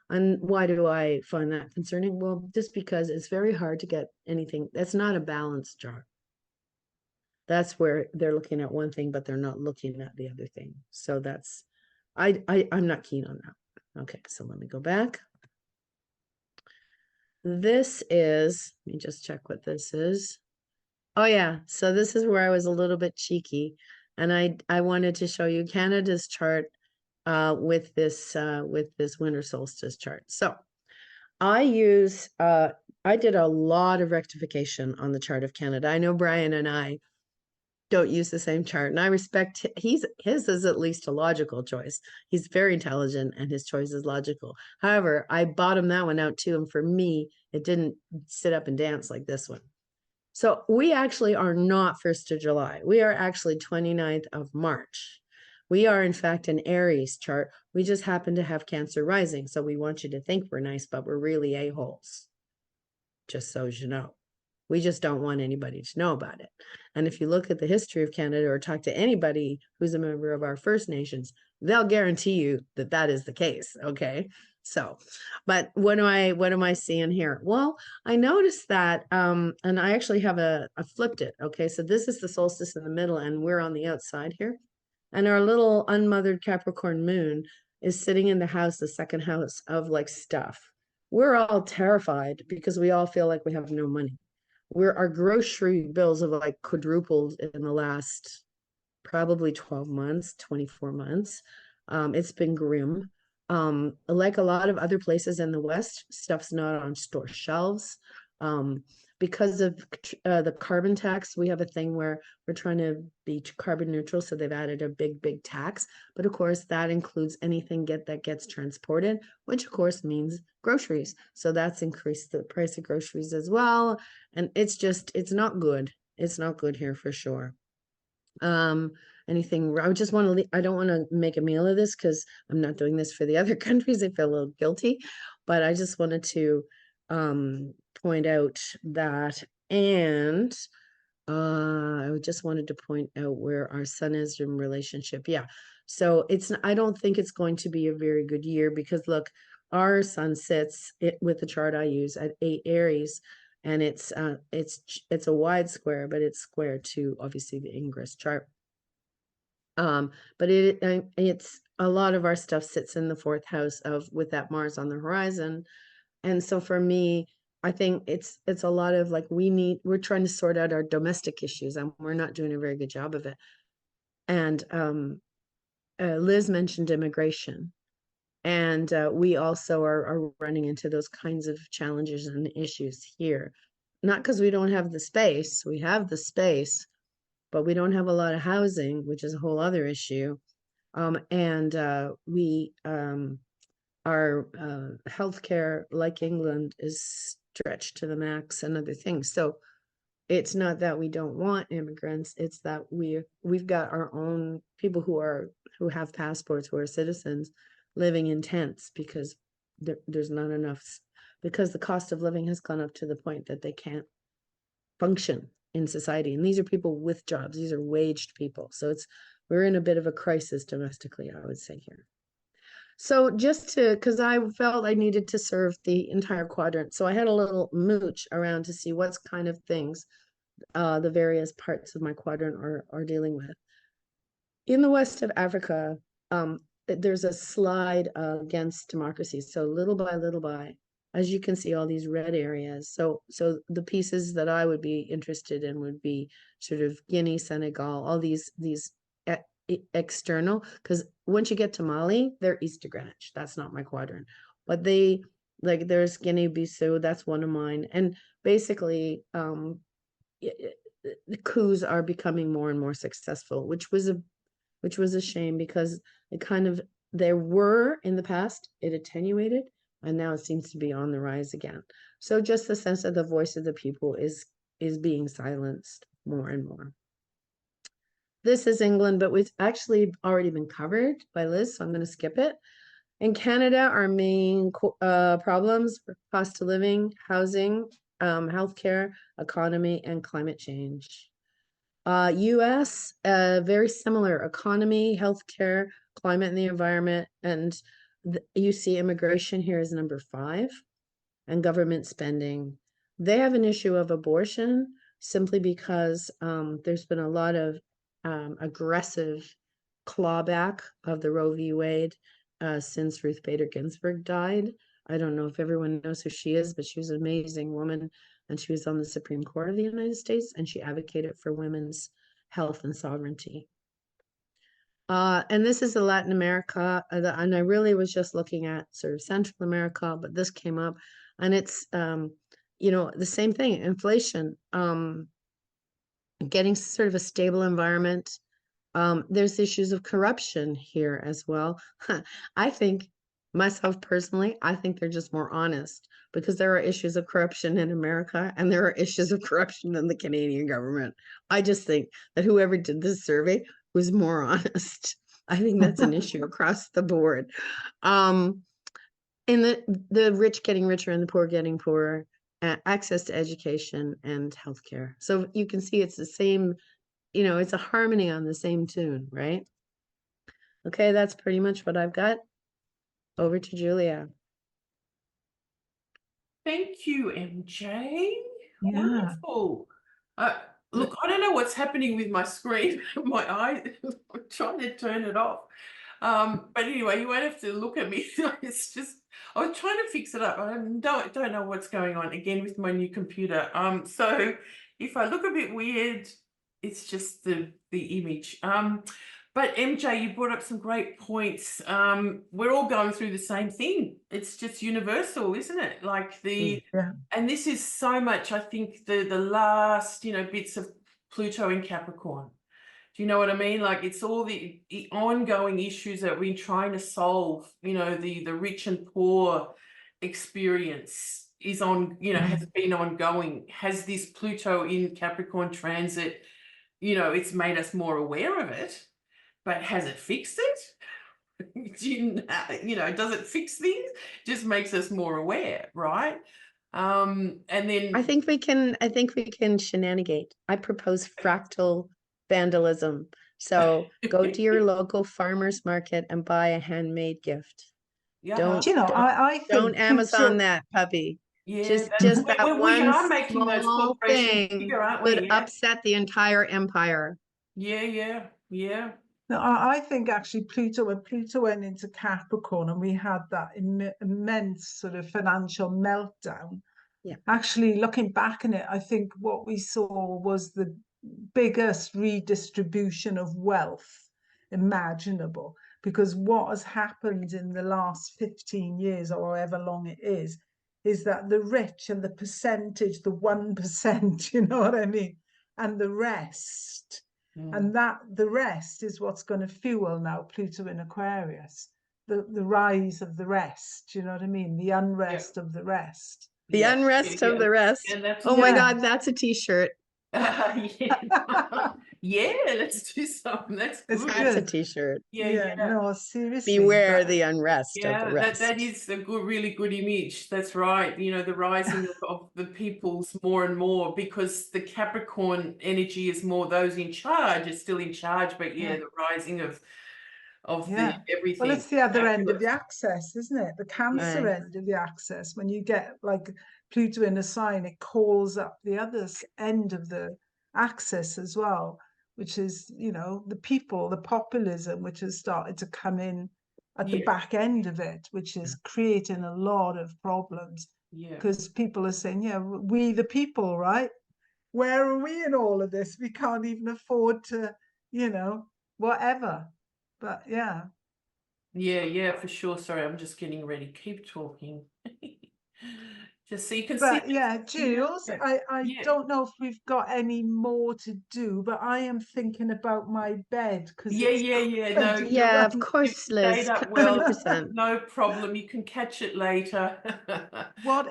And why do I find that concerning? Well, just because it's very hard to get anything. That's not a balanced chart. That's where they're looking at one thing, but they're not looking at the other thing. So that's, I'm not keen on that. Okay, so let me go back. This is, let me just check what this is. Oh yeah, so this is where I was a little bit cheeky, and I wanted to show you Canada's chart with this winter solstice chart. So I did a lot of rectification on the chart of Canada. I know Brian and I don't use the same chart, and I respect his is at least a logical choice. He's very intelligent and his choice is logical. However, I bottomed that one out too, and for me, it didn't sit up and dance like this one. So we actually are not 1st of July. We are actually 29th of March. We are, in fact, an Aries chart. We just happen to have Cancer rising. So we want you to think we're nice, but we're really a-holes. Just so you know. We just don't want anybody to know about it. And if you look at the history of Canada or talk to anybody who's a member of our First Nations, they'll guarantee you that that is the case, okay? So, but what am I seeing here? Well, I noticed that, and I actually I flipped it, okay? So this is the solstice in the middle and we're on the outside here. And our little unmothered Capricorn moon is sitting in the house, the second house of like stuff. We're all terrified because we all feel like we have no money. Our grocery bills have like quadrupled in the last probably 12 months, 24 months. It's been grim. Like a lot of other places in the West, stuff's not on store shelves because of the carbon tax, we have a thing where we're trying to be carbon neutral. So they've added a big tax. But of course, that includes anything that gets transported, which of course means groceries. So that's increased the price of groceries as well. And it's not good. It's not good here for sure. Anything, I just want to, I don't want to make a meal of this because I'm not doing this for the other countries. I feel a little guilty, but I just wanted to point out that, and I just wanted to point out where our sun is in relationship. Yeah, so I don't think it's going to be a very good year because look, our sun sits with the chart I use at 8 Aries, and it's a wide square, but it's square to obviously the Ingress chart. But it's a lot of our stuff sits in the 4th house with that Mars on the horizon. And so for me, I think it's a lot of like, we're trying to sort out our domestic issues and we're not doing a very good job of it. And Liz mentioned immigration. And we also are running into those kinds of challenges and issues here. Not because we don't have the space, we have the space, but we don't have a lot of housing, which is a whole other issue. And our healthcare, like England, is stretched to the max and other things. So it's not that we don't want immigrants, it's that we've got our own people who have passports, who are citizens, living in tents because there's not enough, because the cost of living has gone up to the point that they can't function in society. And these are people with jobs, these are waged people. So we're in a bit of a crisis domestically, I would say here. So because I felt I needed to serve the entire quadrant. So I had a little mooch around to see what's kind of things the various parts of my quadrant are dealing with. In the west of Africa, there's a slide against democracy. So little by, as you can see, all these red areas. So the pieces that I would be interested in would be sort of Guinea, Senegal, all these external, because once you get to Mali, they're east of Greenwich. That's not my quadrant. But there's Guinea-Bissau, that's one of mine. And basically, the coups are becoming more and more successful, which was a shame because there were in the past, it attenuated, and now it seems to be on the rise again. So just the sense of the voice of the people is being silenced more and more. This is England, but it's actually already been covered by Liz, so I'm going to skip it. In Canada, our main problems are cost of living, housing, healthcare, economy, and climate change. US, very similar: economy, healthcare, climate and the environment, and you see immigration here is number 5, and government spending. They have an issue of abortion simply because there's been a lot of aggressive clawback of the Roe v. Wade since Ruth Bader Ginsburg died. I don't know if everyone knows who she is, but she was an amazing woman, and she was on the Supreme Court of the United States, and she advocated for women's health and sovereignty. And this is the Latin America, and I really was just looking at sort of Central America, but this came up, and it's the same thing: inflation, getting sort of a stable environment. There's issues of corruption here as well. I think, myself personally, I think they're just more honest, because there are issues of corruption in America and there are issues of corruption in the Canadian government. I just think that whoever did this survey was more honest. I think that's an issue across the board. In the rich getting richer and the poor getting poorer, access to education and healthcare. So you can see it's the same, it's a harmony on the same tune, right? Okay, that's pretty much what I've got. Over to Julia.
Thank you, MJ.
Yeah.
Wonderful. Look, I don't know what's happening with my screen. My eye, I'm trying to turn it off. But anyway, you won't have to look at me. It's just, I was trying to fix it up. I don't know what's going on again with my new computer. So if I look a bit weird, it's just the image. But MJ, you brought up some great points. We're all going through the same thing. It's just universal, isn't it? Like and this is so much, I think, the last, bits of Pluto in Capricorn. Do you know what I mean? Like it's all the ongoing issues that we're trying to solve, the rich and poor experience is has been ongoing. Has this Pluto in Capricorn transit, it's made us more aware of it. But has it fixed it? Does it fix things? Just makes us more aware, right? And then
I think we can shenanigate. I propose fractal vandalism. So go to your local farmer's market and buy a handmade gift. Don't
I think
don't Amazon that puppy.
Yeah,
just that
we are
one
making those
small
corporations
thing
bigger, aren't we?
would upset the entire empire.
Yeah.
No, I think actually when Pluto went into Capricorn and we had that immense sort of financial meltdown.
Yeah.
Actually, looking back on it, I think what we saw was the biggest redistribution of wealth imaginable. Because what has happened in the last 15 years or however long it is that the rich and the percentage, the 1%, you know what I mean? And the rest. And that the rest is what's going to fuel now Pluto in Aquarius, the rise of the rest. You know what I mean? The unrest of the rest.
The unrest of the rest. Oh my God, that's a t-shirt.
Yeah, let's do something. That's
a t-shirt.
Yeah, no, seriously.
Beware the unrest of the rest.
That is a really good image. That's right. The rising of the peoples more and more, because the Capricorn energy is more those in charge is still in charge, but the rising of the everything.
Well, it's the other end of the axis, isn't it? The Cancer end of the axis. When you get like Pluto in a sign, it calls up the other end of the axis as well, which is, the people, the populism, which has started to come in at the back end of it, which is creating a lot of problems. Because people are saying, we the people, right? Where are we in all of this? We can't even afford to, whatever. But yeah,
for sure. Sorry, I'm just getting ready. Keep talking. Just so you can see.
But Jules, I don't know if we've got any more to do, but I am thinking about my bed because
No, of course, Liz.
Well, 100%. No problem. You can catch it later.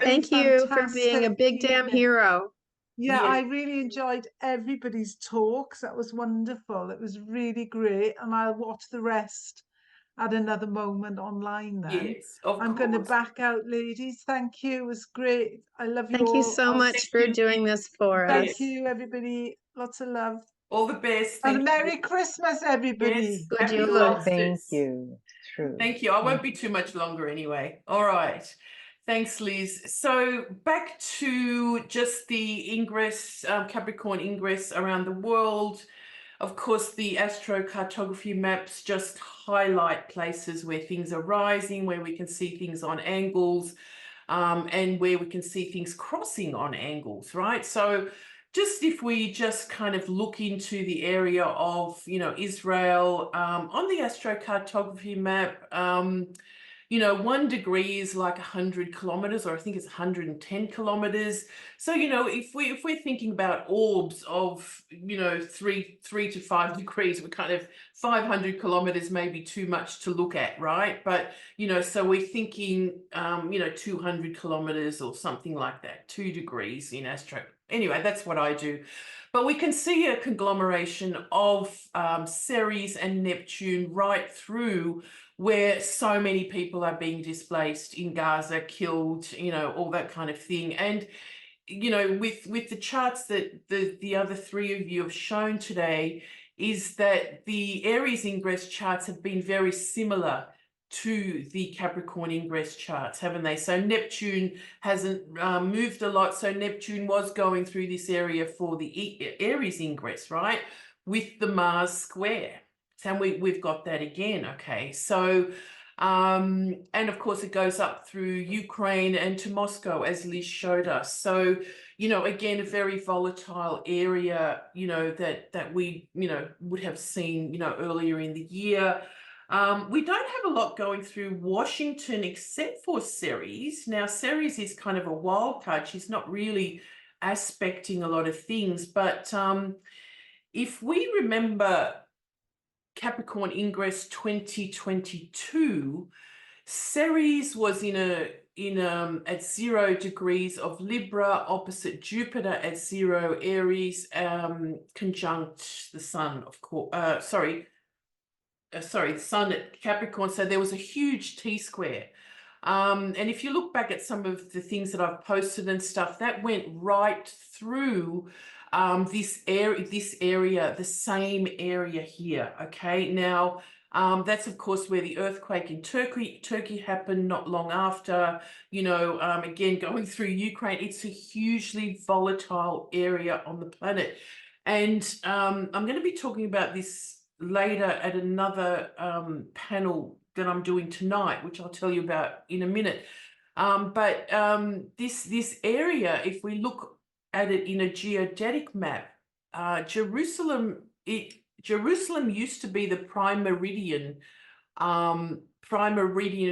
Thank you for being a big damn hero.
Yeah, I really enjoyed everybody's talks. That was wonderful. It was really great. And I'll watch the rest at another moment online then.
Yes, of course.
I'm going to back out, ladies. Thank you. It was great. I love you all.
Thank you so much for doing this for us.
Thank you, everybody. Lots of love.
All the best.
And Merry Christmas, everybody.
Yes.
Good you.
Thank you. True.
Thank you. I won't be too much longer anyway. All right. Thanks, Liz. So back to just the ingress, Capricorn ingress around the world. Of course, the astro-cartography maps just highlight places where things are rising, where we can see things on angles, and where we can see things crossing on angles, right? So just if we just kind of look into the area of, Israel, on the astro-cartography map, 1 degree is like 100 kilometers, or I think it's 110 kilometers. So, if we're thinking about orbs of, 3 to 5 degrees, we're kind of 500 kilometers may be too much to look at, right? But, so we're thinking, 200 kilometers or something like that, 2 degrees in astro. Anyway, that's what I do. But we can see a conglomeration of Ceres and Neptune right through where so many people are being displaced in Gaza, killed, all that kind of thing. And, with the charts that the other three of you have shown today, is that the Aries Ingress charts have been very similar to the Capricorn Ingress charts, haven't they? So Neptune hasn't moved a lot. So Neptune was going through this area for the Aries Ingress, right? With the Mars square. And we've got that again, okay? So And of course, it goes up through Ukraine and to Moscow, as Liz showed us. So, you know, again, a very volatile area, you know, that we, you know, would have seen, you know, earlier in the year. We don't have a lot going through Washington except for Ceres. Now, Ceres is kind of a wild card. She's not really aspecting a lot of things. But if we remember Capricorn Ingress 2022, Ceres was at 0 degrees of Libra, opposite Jupiter at 0 Aries, conjunct the Sun, of course. The Sun at Capricorn. So there was a huge T-square. And if you look back at some of the things that I've posted and stuff, that went right through this area, the same area here. Okay, now that's of course where the earthquake in Turkey happened not long after. You know, again going through Ukraine. It's a hugely volatile area on the planet, and I'm going to be talking about this later at another panel that I'm doing tonight, which I'll tell you about in a minute. But this area, if we look at it in a geodetic map, Jerusalem used to be the prime meridian,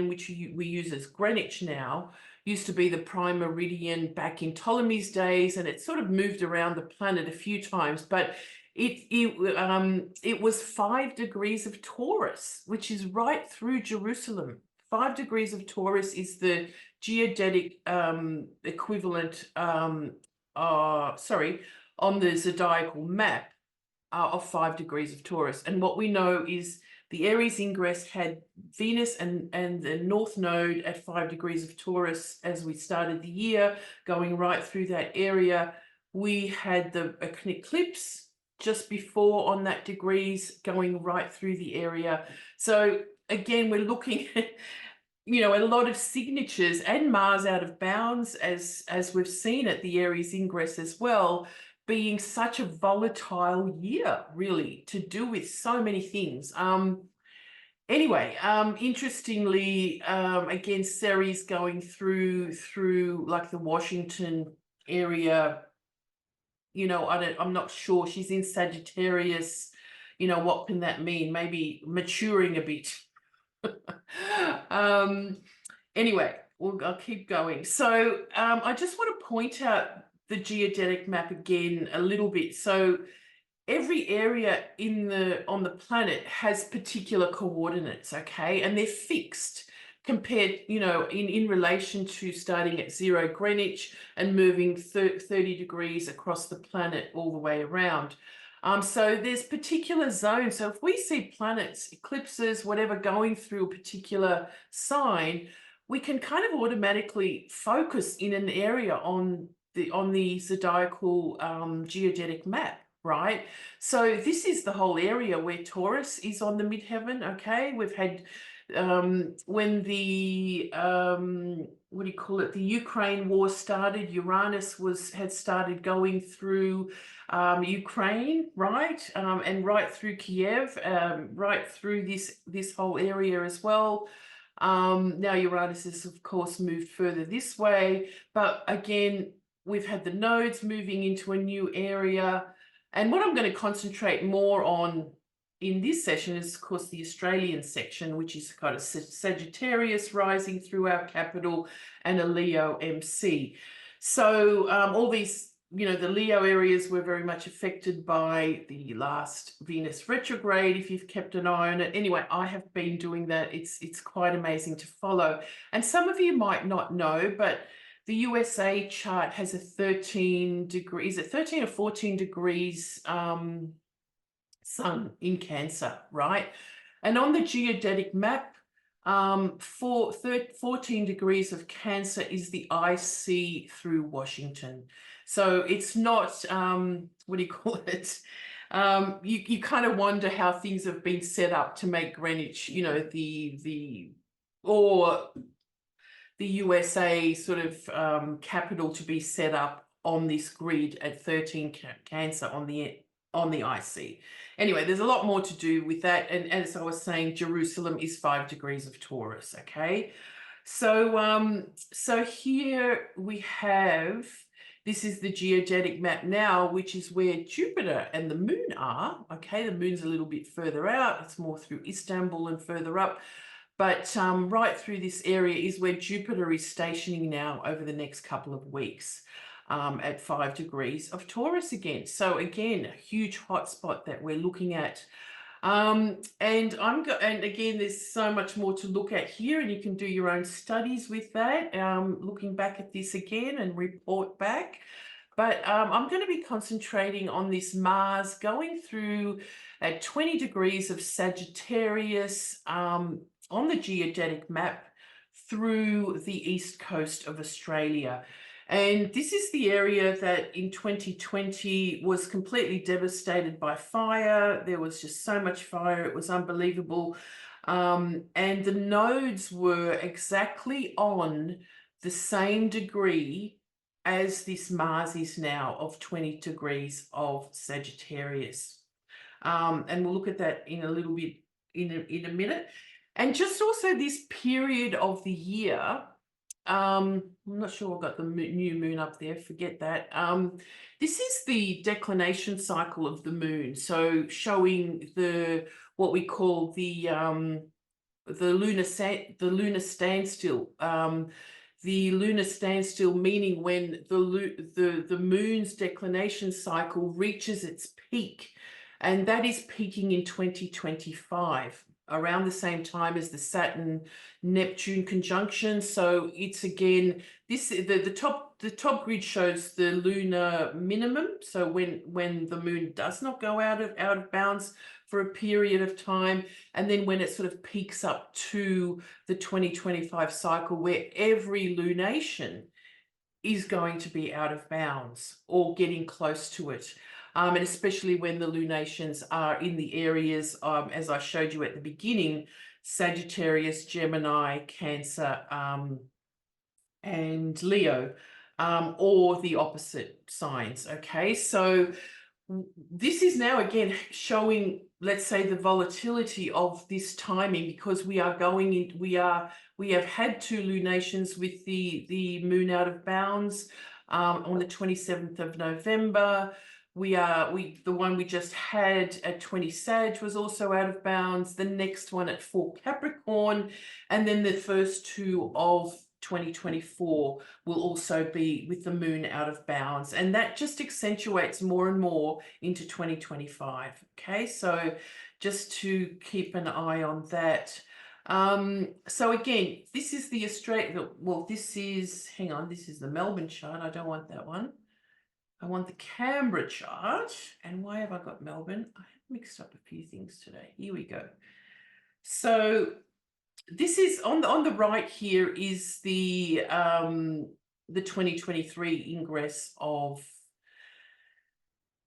which we use as Greenwich now, used to be the prime meridian back in Ptolemy's days, and it sort of moved around the planet a few times, but it was 5 degrees of Taurus, which is right through Jerusalem. 5 degrees of Taurus is the geodetic equivalent, on the zodiacal map of 5 degrees of Taurus. And what we know is the Aries Ingress had Venus and the North Node at 5 degrees of Taurus as we started the year, going right through that area. We had an eclipse just before on that degrees, going right through the area. So again, we're looking at, you know, a lot of signatures, and Mars out of bounds, as we've seen at the Aries Ingress as well, being such a volatile year, really, to do with so many things. Anyway, interestingly, again, Ceres going through like the Washington area. You know, I'm not sure. She's in Sagittarius. You know, what can that mean? Maybe maturing a bit. Anyway, I'll keep going. So I just want to point out the geodetic map again a little bit. So every area on the planet has particular coordinates, okay? And they're fixed, compared, you know, in relation to starting at 0 Greenwich and moving 30 degrees across the planet all the way around. So there's particular zones. So if we see planets, eclipses, whatever, going through a particular sign, we can kind of automatically focus in an area on the zodiacal geodetic map, right? So this is the whole area where Taurus is on the midheaven, okay? We've had when the what do you call it, the Ukraine war started, Uranus had started going through Ukraine, right? And right through Kiev, right through this whole area as well. Now Uranus has of course moved further this way, but again, we've had the nodes moving into a new area. And what I'm going to concentrate more on in this session is, of course, the Australian section, which is kind of Sagittarius rising through our capital and a Leo MC. So all these, you know, the Leo areas were very much affected by the last Venus retrograde, if you've kept an eye on it. Anyway, I have been doing that. It's quite amazing to follow. And some of you might not know, but the USA chart has a 13 degrees, is it 13 or 14 degrees Sun in Cancer, right? And on the geodetic map, 14 degrees of Cancer is the IC through Washington. So it's not, what do you call it? You kind of wonder how things have been set up to make Greenwich, you know, or the USA sort of capital to be set up on this grid at 13 Cancer on the on the IC. Anyway, there's a lot more to do with that. And as I was saying, Jerusalem is 5 degrees of Taurus, okay? So, so here we have, this is the geodetic map now, which is where Jupiter and the moon are, okay? The moon's a little bit further out. It's more through Istanbul and further up. But right through this area is where Jupiter is stationing now over the next couple of weeks. At 5 degrees of Taurus again. So again, a huge hotspot that we're looking at. And again, there's so much more to look at here, and you can do your own studies with that, looking back at this again and report back. But I'm going to be concentrating on this Mars going through at 20 degrees of Sagittarius on the geodetic map through the east coast of Australia. And this is the area that in 2020 was completely devastated by fire. There was just so much fire. It was unbelievable. And the nodes were exactly on the same degree as this Mars is now of 20 degrees of Sagittarius. And we'll look at that in a little bit in a minute. And just also this period of the year, I'm not sure I've got the new moon up there, forget that. This is the declination cycle of the moon, so showing what we call the lunar standstill. The lunar standstill meaning when the moon's declination cycle reaches its peak, and that is peaking in 2025. Around the same time as the Saturn-Neptune conjunction. So it's again, the top grid shows the lunar minimum. So when the moon does not go out of bounds for a period of time, and then when it sort of peaks up to the 2025 cycle, where every lunation is going to be out of bounds or getting close to it. And especially when the lunations are in the areas, as I showed you at the beginning, Sagittarius, Gemini, Cancer, and Leo, or the opposite signs, okay? So this is now again showing, let's say, the volatility of this timing, because we are going in, we have had 2 lunations with the moon out of bounds on the 27th of November. The one we just had at 20 Sag was also out of bounds. The next one at 4 Capricorn, and then the first 2 of 2024 will also be with the moon out of bounds, and that just accentuates more and more into 2025. Okay, so just to keep an eye on that. So again, this is the Australia. Well, this is, hang on, this is the Melbourne chart. I don't want that one. I want the Canberra chart. And why have I got Melbourne? I have mixed up a few things today. Here we go. So this is on the right here is the 2023 ingress of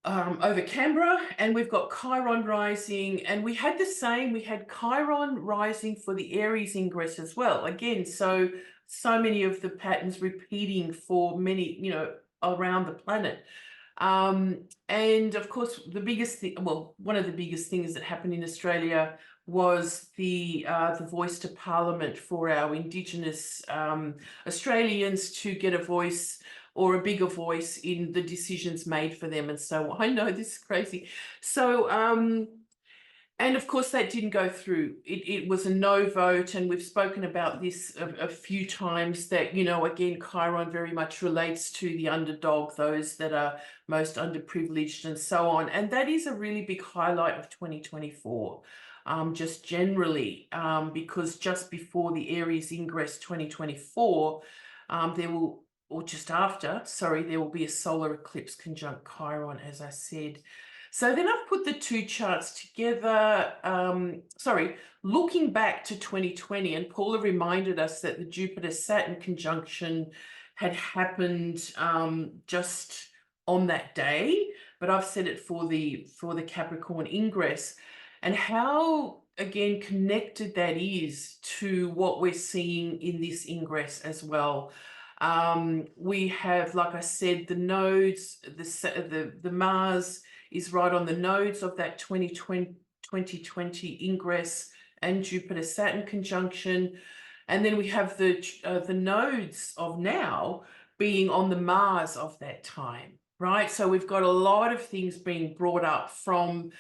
over Canberra, and we've got Chiron rising, and we had the same, we had Chiron rising for the Aries ingress as well. Again, so many of the patterns repeating for many, you know, around the planet. And of course, the biggest thing, well, one of the biggest things that happened in Australia was the voice to Parliament for our Indigenous Australians to get a voice, or a bigger voice in the decisions made for them. And so I know this is crazy. So, and of course that didn't go through. It was a no vote. And we've spoken about this a few times, that, you know, again, Chiron very much relates to the underdog, those that are most underprivileged and so on. And that is a really big highlight of 2024. Just generally, because just before the Aries Ingress 2024, there will, or just after, sorry, there will be a solar eclipse conjunct Chiron, as I said. So then I've put the 2 charts together, looking back to 2020, and Paula reminded us that the Jupiter-Saturn conjunction had happened just on that day, but I've said it for the Capricorn Ingress, and how, again, connected that is to what we're seeing in this ingress as well. We have, like I said, the nodes, the Mars is right on the nodes of that 2020 ingress and Jupiter-Saturn conjunction. And then we have the nodes of now being on the Mars of that time, right? So we've got a lot of things being brought up from,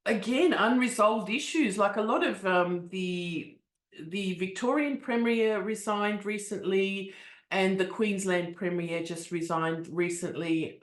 again, unresolved issues, like a lot of the Victorian Premier resigned recently, and the Queensland Premier just resigned recently.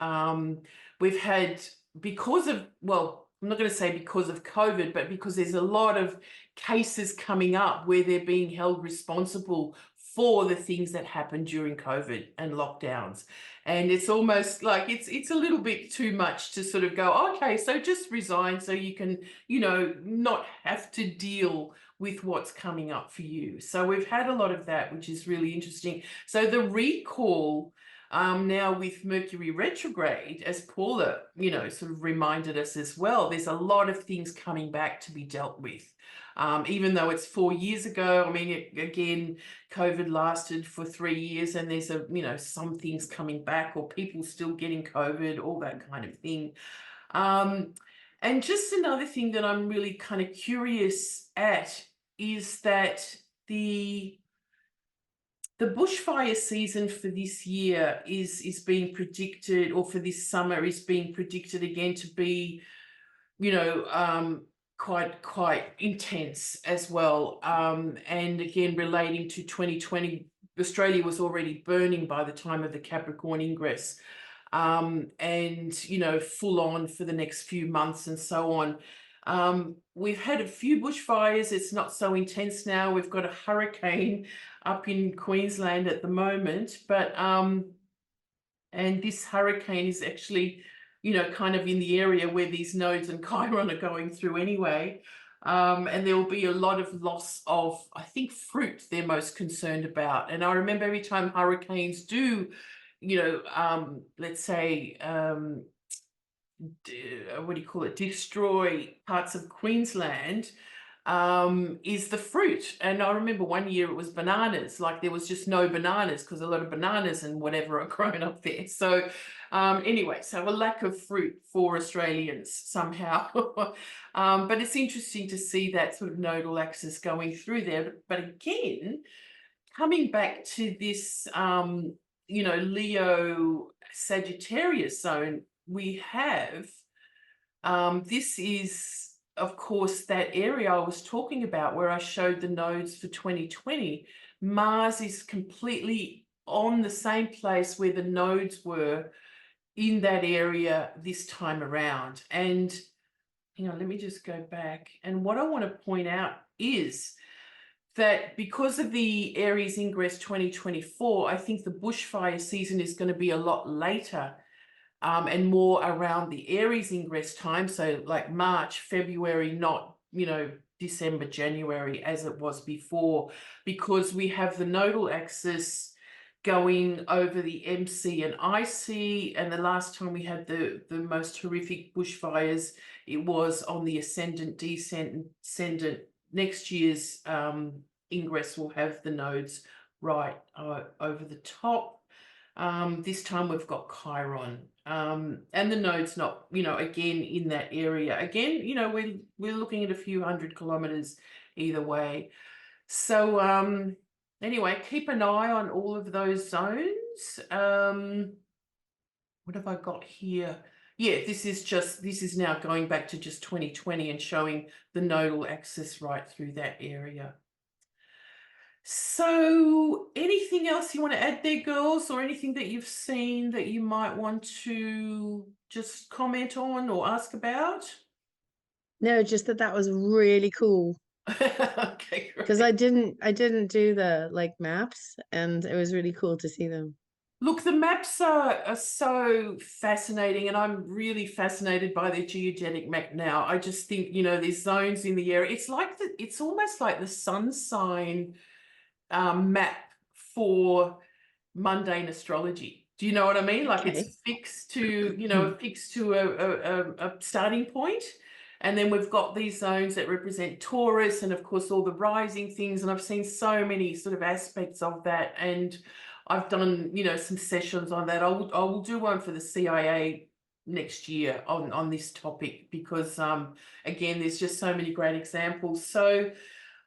We've had, because of, well, I'm not going to say because of COVID, but because there's a lot of cases coming up where they're being held responsible for the things that happened during COVID and lockdowns. And it's almost like it's a little bit too much to sort of go, okay, so just resign so you can, you know, not have to deal with what's coming up for you. So we've had a lot of that, which is really interesting. So the recall now with Mercury retrograde, as Paula, you know, sort of reminded us as well, there's a lot of things coming back to be dealt with. Even though it's 4 years ago, I mean, again, COVID lasted for 3 years, and there's you know, some things coming back, or people still getting COVID, all that kind of thing. And just another thing that I'm really kind of curious at is that the bushfire season for this year is being predicted, or for this summer is being predicted again to be, you know, quite intense as well. And again, relating to 2020, Australia was already burning by the time of the Capricorn Ingress, and, you know, full on for the next few months and so on. We've had a few bushfires. It's not so intense now. We've got a hurricane up in Queensland at the moment, but and this hurricane is actually, you know, kind of in the area where these nodes and Chiron are going through anyway. And there will be a lot of loss of, I think, fruit they're most concerned about. And I remember every time hurricanes do, you know, let's say, what do you call it, destroy parts of Queensland, is the fruit. And I remember one year it was bananas, like there was just no bananas because a lot of bananas and whatever are grown up there. So anyway, so a lack of fruit for Australians somehow. But it's interesting to see that sort of nodal axis going through there. But again, coming back to this, you know, Leo Sagittarius zone, we have, this is, of course, that area I was talking about where I showed the nodes for 2020. Mars is completely on the same place where the nodes were in that area this time around. And, hang on, let me just go back. And what I want to point out is that because of the Aries Ingress 2024, I think the bushfire season is going to be a lot later, and more around the Aries Ingress time. So like March, February, not, you know, December, January, as it was before, because we have the nodal axis going over the MC and IC. And the last time we had the most horrific bushfires, it was on the ascendant, descendant. Next year's ingress will have the nodes right over the top. This time we've got Chiron, and the node's not, you know, again in that area. Again, you know, we're looking at a few 100 kilometers either way. So anyway, keep an eye on all of those zones. What have I got here? Yeah, this is now going back to just 2020 and showing the nodal axis right through that area. So anything else you want to add there, girls, or anything that you've seen that you might want to just comment on or ask about?
No, just that was really cool.
Okay,
Because I didn't do the like maps, and it was really cool to see them. Look,
the maps are so fascinating, and I'm really fascinated by their geodetic map now. I just think, you know, there's zones in the area. It's like it's almost like the sun sign map for mundane astrology. Do you know what I mean? Like it's fixed to, you know, fixed to a starting point. And then we've got these zones that represent Taurus and, of course, all the rising things. And I've seen so many sort of aspects of that. And I've done, you know, some sessions on that. I will do one for the CIA next year on this topic, because again, there's just so many great examples. So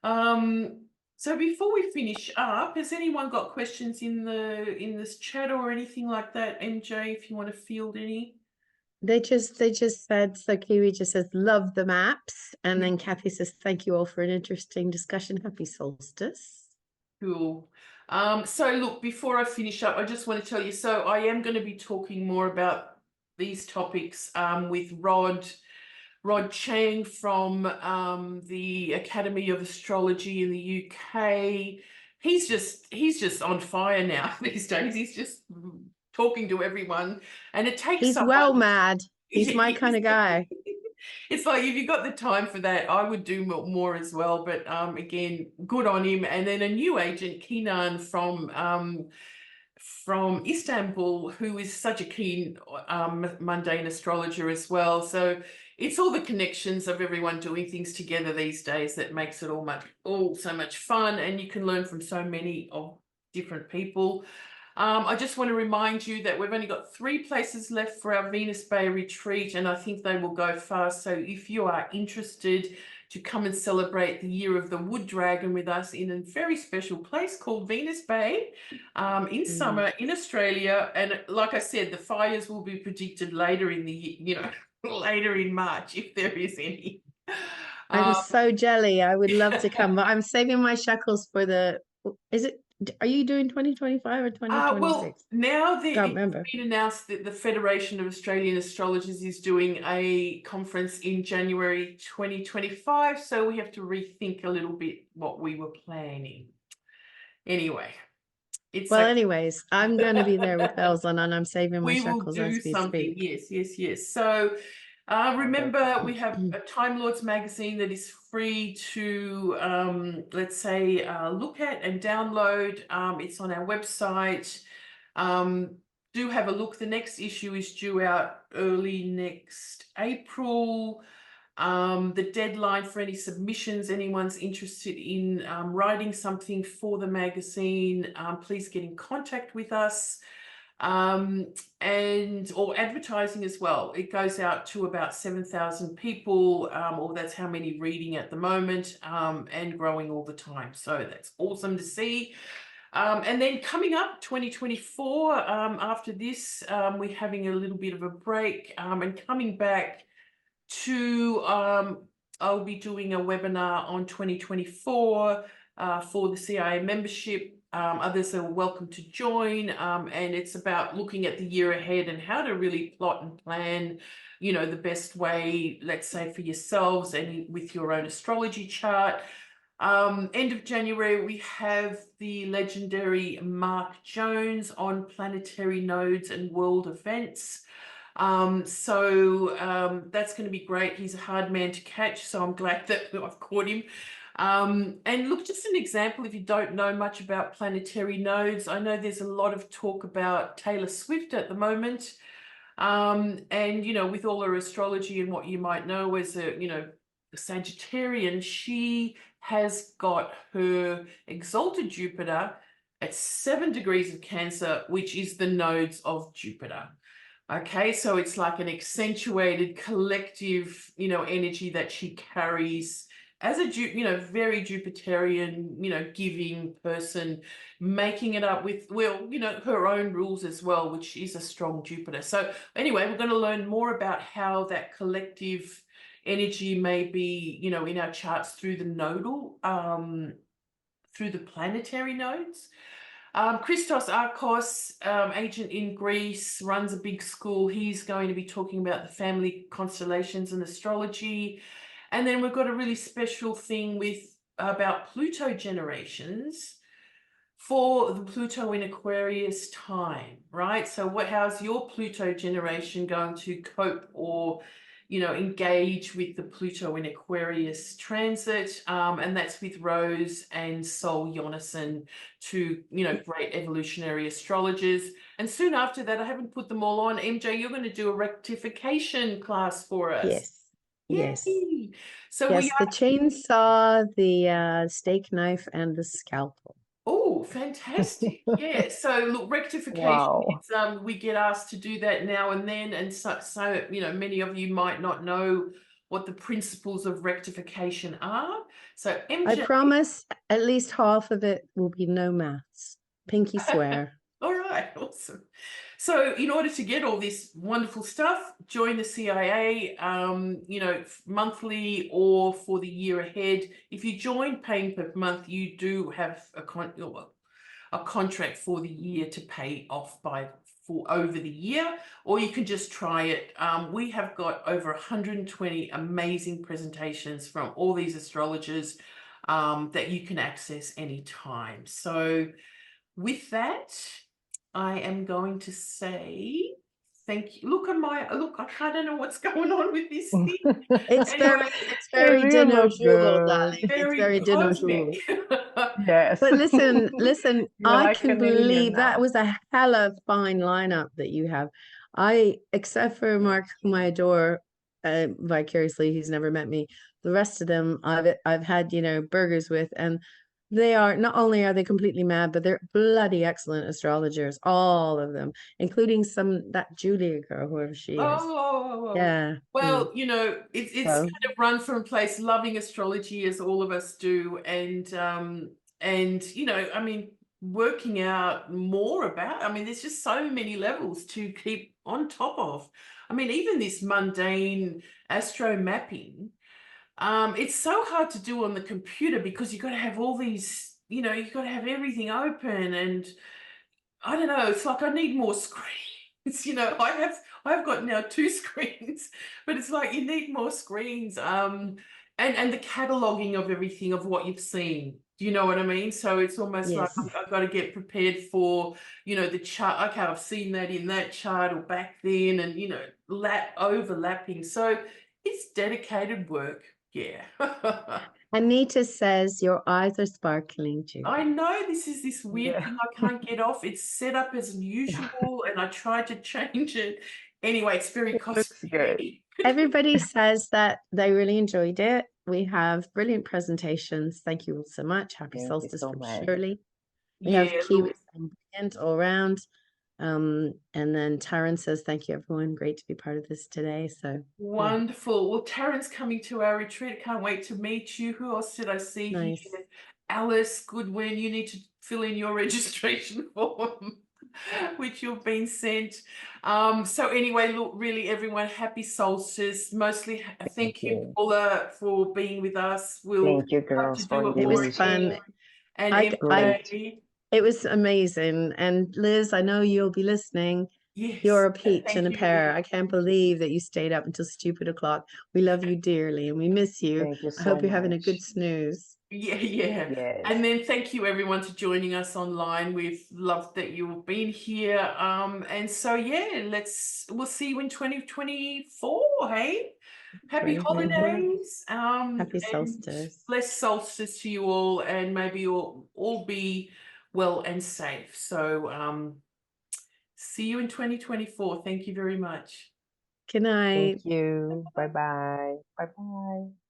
so before we finish up, has anyone got questions in this chat or anything like that? MJ, if you want to field any.
They just said, so Kiwi just says, love the maps. And then Kathy says, thank you all for an interesting discussion. Happy solstice.
Cool. So look, before I finish up, I just want to tell you, so I am going to be talking more about these topics with Rod Chang from the Academy of Astrology in the UK. He's just on fire now these days. He's just talking to everyone, and it takes
He's well mad. He's my kind of guy.
It's like, if you got the time for that, I would do more as well. But again, good on him. And then a new agent, Kenan from Istanbul, who is such a keen mundane astrologer as well. So it's all the connections of everyone doing things together these days that makes it all so much fun, and you can learn from so many of different people. I just want to remind you that we've only got 3 places left for our Venus Bay retreat, and I think they will go fast. So if you are interested to come and celebrate the year of the Wood Dragon with us in a very special place called Venus Bay in summer in Australia, and like I said, the fires will be predicted later in the year, you know, later in March, if there is any.
I'm so jelly. I would love to come, but I'm saving my shekels for are you doing 2025 or 2026?
Well, now
Can't remember.
it's been announced that the Federation of Australian Astrologers is doing a conference in January 2025, so we have to rethink a little bit what we were planning. Anyway,
anyways, I'm going to be there with bells on, and I'm saving my shekels as we
something.
speak.
Yes. So remember, we have a Time Lords magazine that is free to, let's say, look at and download. It's on our website. Do have a look. The next issue is due out early next April. The deadline for any submissions, anyone's interested in writing something for the magazine, please get in contact with us. Or advertising as well. It goes out to about 7,000 people, or that's how many reading at the moment, and growing all the time. So that's awesome to see. And then coming up 2024, after this, we're having a little bit of a break, and coming back to, I'll be doing a webinar on 2024 for the CIA membership. Others are welcome to join, and it's about looking at the year ahead and how to really plot and plan, you know, the best way, let's say, for yourselves and with your own astrology chart. End of January, we have the legendary Mark Jones on planetary nodes and world events. So that's going to be great. He's a hard man to catch, so I'm glad that I've caught him. And look, just an example, if you don't know much about planetary nodes, I know there's a lot of talk about Taylor Swift at the moment. And, you know, with all her astrology and what you might know as a, you know, a Sagittarian, she has got her exalted Jupiter at 7 degrees of Cancer, which is the nodes of Jupiter. Okay, so it's like an accentuated collective, you know, energy that she carries as a, you know, very Jupiterian, you know, giving person, making it up with, well, you know, her own rules as well, which is a strong Jupiter. So anyway, we're going to learn more about how that collective energy may be, you know, in our charts through the nodal, through the planetary nodes. Christos Arkos, agent in Greece, runs a big school. He's going to be talking about the family constellations and astrology. And then we've got a really special thing about Pluto generations for the Pluto in Aquarius time, right? So how's your Pluto generation going to cope or, you know, engage with the Pluto in Aquarius transit? And that's with Rose and Sol Jonasson, two, you know, great evolutionary astrologers. And soon after that, I haven't put them all on. MJ, you're going to do a rectification class for us.
Yes. Yes.
So
yes, the chainsaw, the steak knife, and the scalpel.
Oh, fantastic. Yeah. So look, rectification
Wow.
is, we get asked to do that now and then. And so, you know, many of you might not know what the principles of rectification are. So
I
MJ,
promise at least half of it will be no maths. Pinky swear.
all right, awesome. So in order to get all this wonderful stuff, join the CIA, you know, monthly or for the year ahead. If you join paying per month, you do have a contract for the year to pay off for over the year, or you can just try it. We have got over 120 amazing presentations from all these astrologers that you can access anytime. So with that, I am going to say thank you. Look, I don't know what's going on with this thing.
It's
Anyway,
very
You
dinner
look
jour,
good.
darling. It's
very
very dinner jour.
cosmic.
Yes.
But listen,
You're
I
like
can
an alien
believe that
now.
was a hella fine lineup that you have. Except for Mark, whom I adore vicariously, he's never met me. The rest of them I've had, you know, burgers with, and they are not only are they completely mad, but they're bloody excellent astrologers, all of them, including that Julija girl, whoever she is.
Oh,
Yeah.
well, you know, it's
So.
kind of run from a place loving astrology as all of us do, and you know, I mean, working out more about. I mean, there's just so many levels to keep on top of. I mean, even this mundane astro mapping, it's so hard to do on the computer because you've got to have all these, you know, you've got to have everything open, and I don't know, it's like I need more screens. You know, I've got now 2 screens, but it's like you need more screens. And the cataloging of everything of what you've seen. Do you know what I mean? So it's almost like
Yes.
I've got to get prepared for, you know, the chart. Okay, I've seen that in that chart or back then, and you know, overlapping. So it's dedicated work. Yeah.
Anita says your eyes are sparkling, Julie.
I know this is this weird
Yeah.
thing I can't get off. It's set up as usual, and I tried to change it. Anyway, it's very
It looks
cosmetic.
good.
Everybody says that they really enjoyed it. We have brilliant presentations. Thank you all so much. Happy
Thank you
solstice
so
from
much.
Shirley. We
Yeah,
have Kiwi saying brilliant all around. And then Taryn says, thank you, everyone. Great to be part of this today. So
wonderful. Well, Taryn's coming to our retreat. Can't wait to meet you. Who else did I see
nice.
here? Alice Goodwin, you need to fill in your registration form, which you've been sent. So anyway, look, really, everyone, happy solstice. Mostly thank you, Paula, for being with us. We'll
Thank you,
have
girls,
to
for
do it
It
more
was fun.
again. And
Great.
It was amazing. And Liz, I know you'll be listening.
yes,
You're a peach
thank
and a
you,
pear.
Liz.
I can't believe that you stayed up until stupid o'clock. We love you dearly and we miss you.
Thank you
I
so
hope you're having a
much.
good snooze.
Yeah.
Yes.
And then thank you everyone for joining us online. We've loved that you've been here. And so yeah, we'll see you in 2024. Hey, happy
2024.
holidays.
Happy
And
solstice.
blessed solstice to you all, and maybe you'll all be well and safe. So see you in 2024. Thank you very much.
Good night.
Thank you. Bye-bye. Bye-bye.